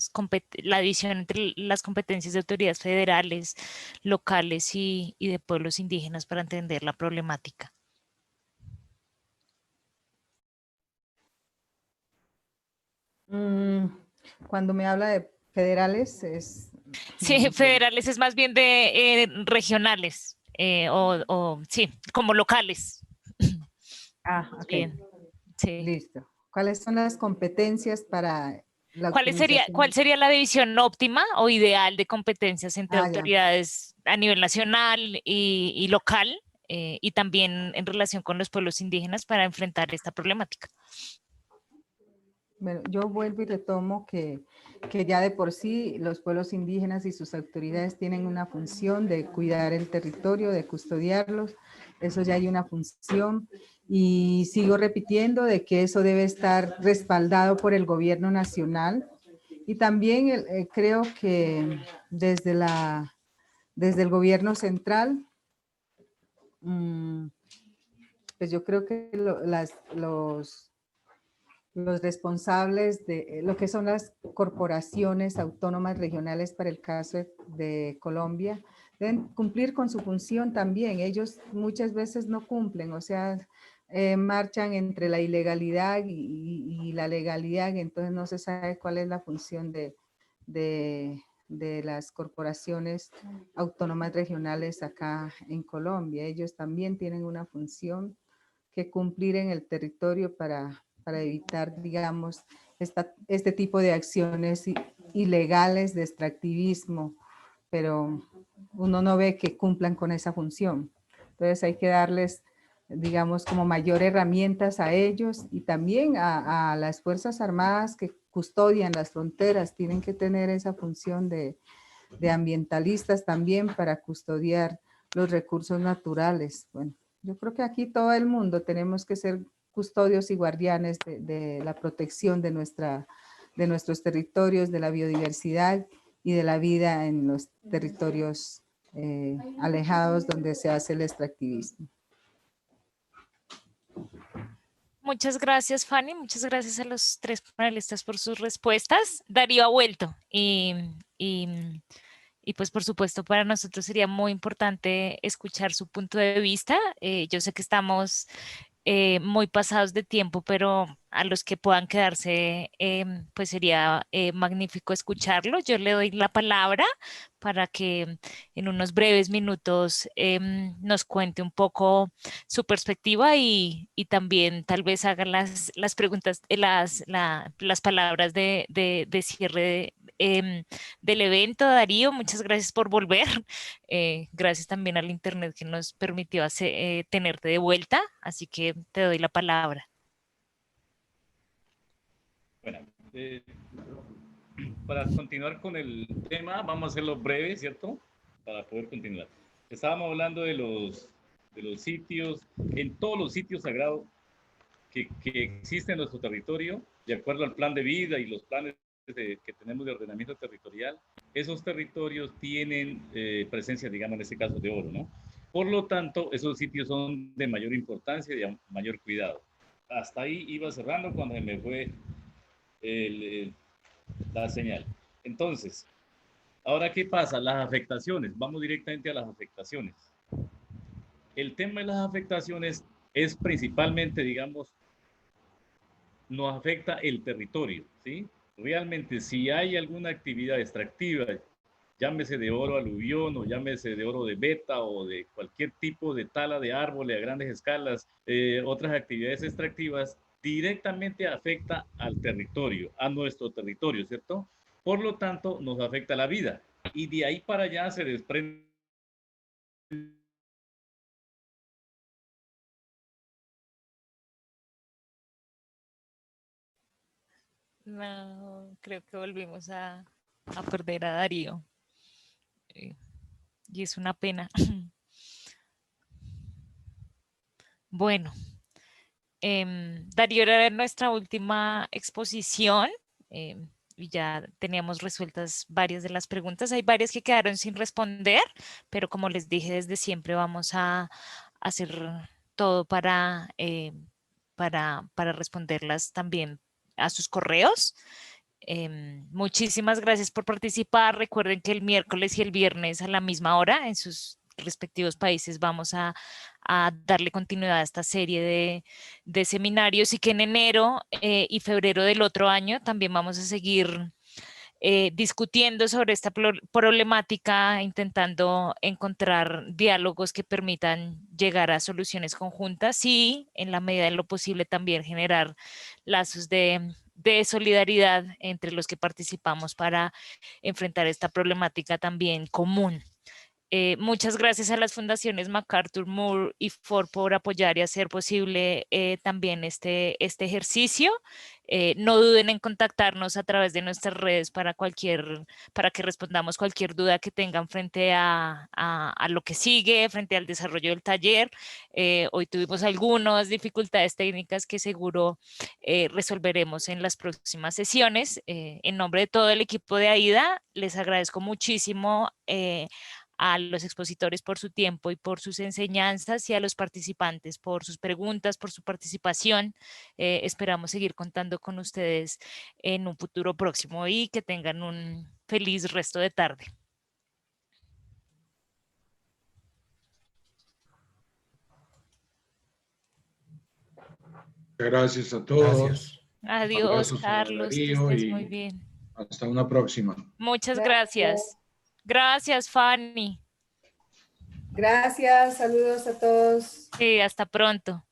S1: división entre las competencias de autoridades federales, locales y de pueblos indígenas para entender la problemática?
S8: Cuando me habla de federales es...
S1: Sí, federales es más bien de regionales sí, como locales.
S8: Ok.
S1: Bien, sí.
S8: Listo. ¿Cuáles son las competencias para la
S1: ¿Cuál sería la división óptima o ideal de competencias entre autoridades a nivel nacional y local y también en relación con los pueblos indígenas para enfrentar esta problemática?
S8: Bueno, yo vuelvo y retomo que ya de por sí los pueblos indígenas y sus autoridades tienen una función de cuidar el territorio, de custodiarlos. Eso ya hay una función. Y sigo repitiendo de que eso debe estar respaldado por el gobierno nacional. Y también creo que desde el gobierno central, pues yo creo que los responsables de lo que son las corporaciones autónomas regionales para el caso de Colombia deben cumplir con su función también. Ellos muchas veces no cumplen, o sea, marchan entre la ilegalidad y la legalidad, entonces no se sabe cuál es la función de las corporaciones autónomas regionales acá en Colombia. Ellos también tienen una función que cumplir en el territorio para evitar, digamos, este tipo de acciones ilegales de extractivismo, pero uno no ve que cumplan con esa función. Entonces hay que darles, digamos, como mayor herramientas a ellos y también a las Fuerzas Armadas que custodian las fronteras, tienen que tener esa función de ambientalistas también para custodiar los recursos naturales. Bueno, yo creo que aquí todo el mundo tenemos que ser custodios y guardianes de la protección de nuestros territorios, de la biodiversidad y de la vida en los territorios alejados donde se hace el extractivismo.
S1: Muchas gracias, Fanny. Muchas gracias a los tres panelistas por sus respuestas. Darío ha vuelto y pues por supuesto para nosotros sería muy importante escuchar su punto de vista. Yo sé que estamos muy pasados de tiempo, pero a los que puedan quedarse, pues sería magnífico escucharlo. Yo le doy la palabra para que en unos breves minutos nos cuente un poco su perspectiva y también tal vez haga las preguntas, las palabras de cierre del evento. Darío, muchas gracias por volver. Gracias también al internet que nos permitió tenerte de vuelta, así que te doy la palabra.
S9: Bueno, para continuar con el tema, vamos a hacerlo breve, ¿cierto? Para poder continuar. Estábamos hablando de los sitios, en todos los sitios sagrados que existen en nuestro territorio, de acuerdo al plan de vida y los planes que tenemos de ordenamiento territorial, esos territorios tienen presencia, digamos, en este caso de oro, ¿no? Por lo tanto, esos sitios son de mayor importancia y de mayor cuidado. Hasta ahí iba cerrando cuando se me fue la señal. Entonces, ahora, ¿qué pasa? Las afectaciones. Vamos directamente a las afectaciones. El tema de las afectaciones es principalmente, digamos, nos afecta el territorio, ¿sí? Realmente, si hay alguna actividad extractiva, llámese de oro aluvión o llámese de oro de beta o de cualquier tipo de tala de árboles a grandes escalas, otras actividades extractivas, directamente afecta al territorio, a nuestro territorio, ¿cierto? Por lo tanto, nos afecta la vida. Y de ahí para allá se desprende
S1: No, creo que volvimos a perder a Darío. Y es una pena. Bueno, Darío era nuestra última exposición. Y ya teníamos resueltas varias de las preguntas. Hay varias que quedaron sin responder, pero como les dije desde siempre, vamos a hacer todo para responderlas también a sus correos. Muchísimas gracias por participar. Recuerden que el miércoles y el viernes a la misma hora en sus respectivos países vamos a darle continuidad a esta serie de seminarios y que en enero y febrero del otro año también vamos a seguir discutiendo sobre esta problemática, intentando encontrar diálogos que permitan llegar a soluciones conjuntas y en la medida de lo posible también generar lazos de solidaridad entre los que participamos para enfrentar esta problemática también común. Muchas gracias a las fundaciones MacArthur, Moore y Ford por apoyar y hacer posible también este ejercicio. No duden en contactarnos a través de nuestras redes para que respondamos cualquier duda que tengan frente a lo que sigue, frente al desarrollo del taller. Hoy tuvimos algunas dificultades técnicas que seguro resolveremos en las próximas sesiones. En nombre de todo el equipo de AIDA, les agradezco muchísimo a los expositores por su tiempo y por sus enseñanzas y a los participantes por sus preguntas, por su participación. Esperamos seguir contando con ustedes en un futuro próximo y que tengan un feliz resto de tarde.
S6: Gracias a todos.
S2: Gracias.
S1: Adiós,
S6: Abrazos a
S1: Carlos, que
S6: Darío
S1: estés
S6: y
S1: muy bien.
S6: hasta una próxima.
S1: Muchas gracias. Gracias, Fanny.
S8: Gracias, saludos a todos.
S1: Sí, hasta pronto.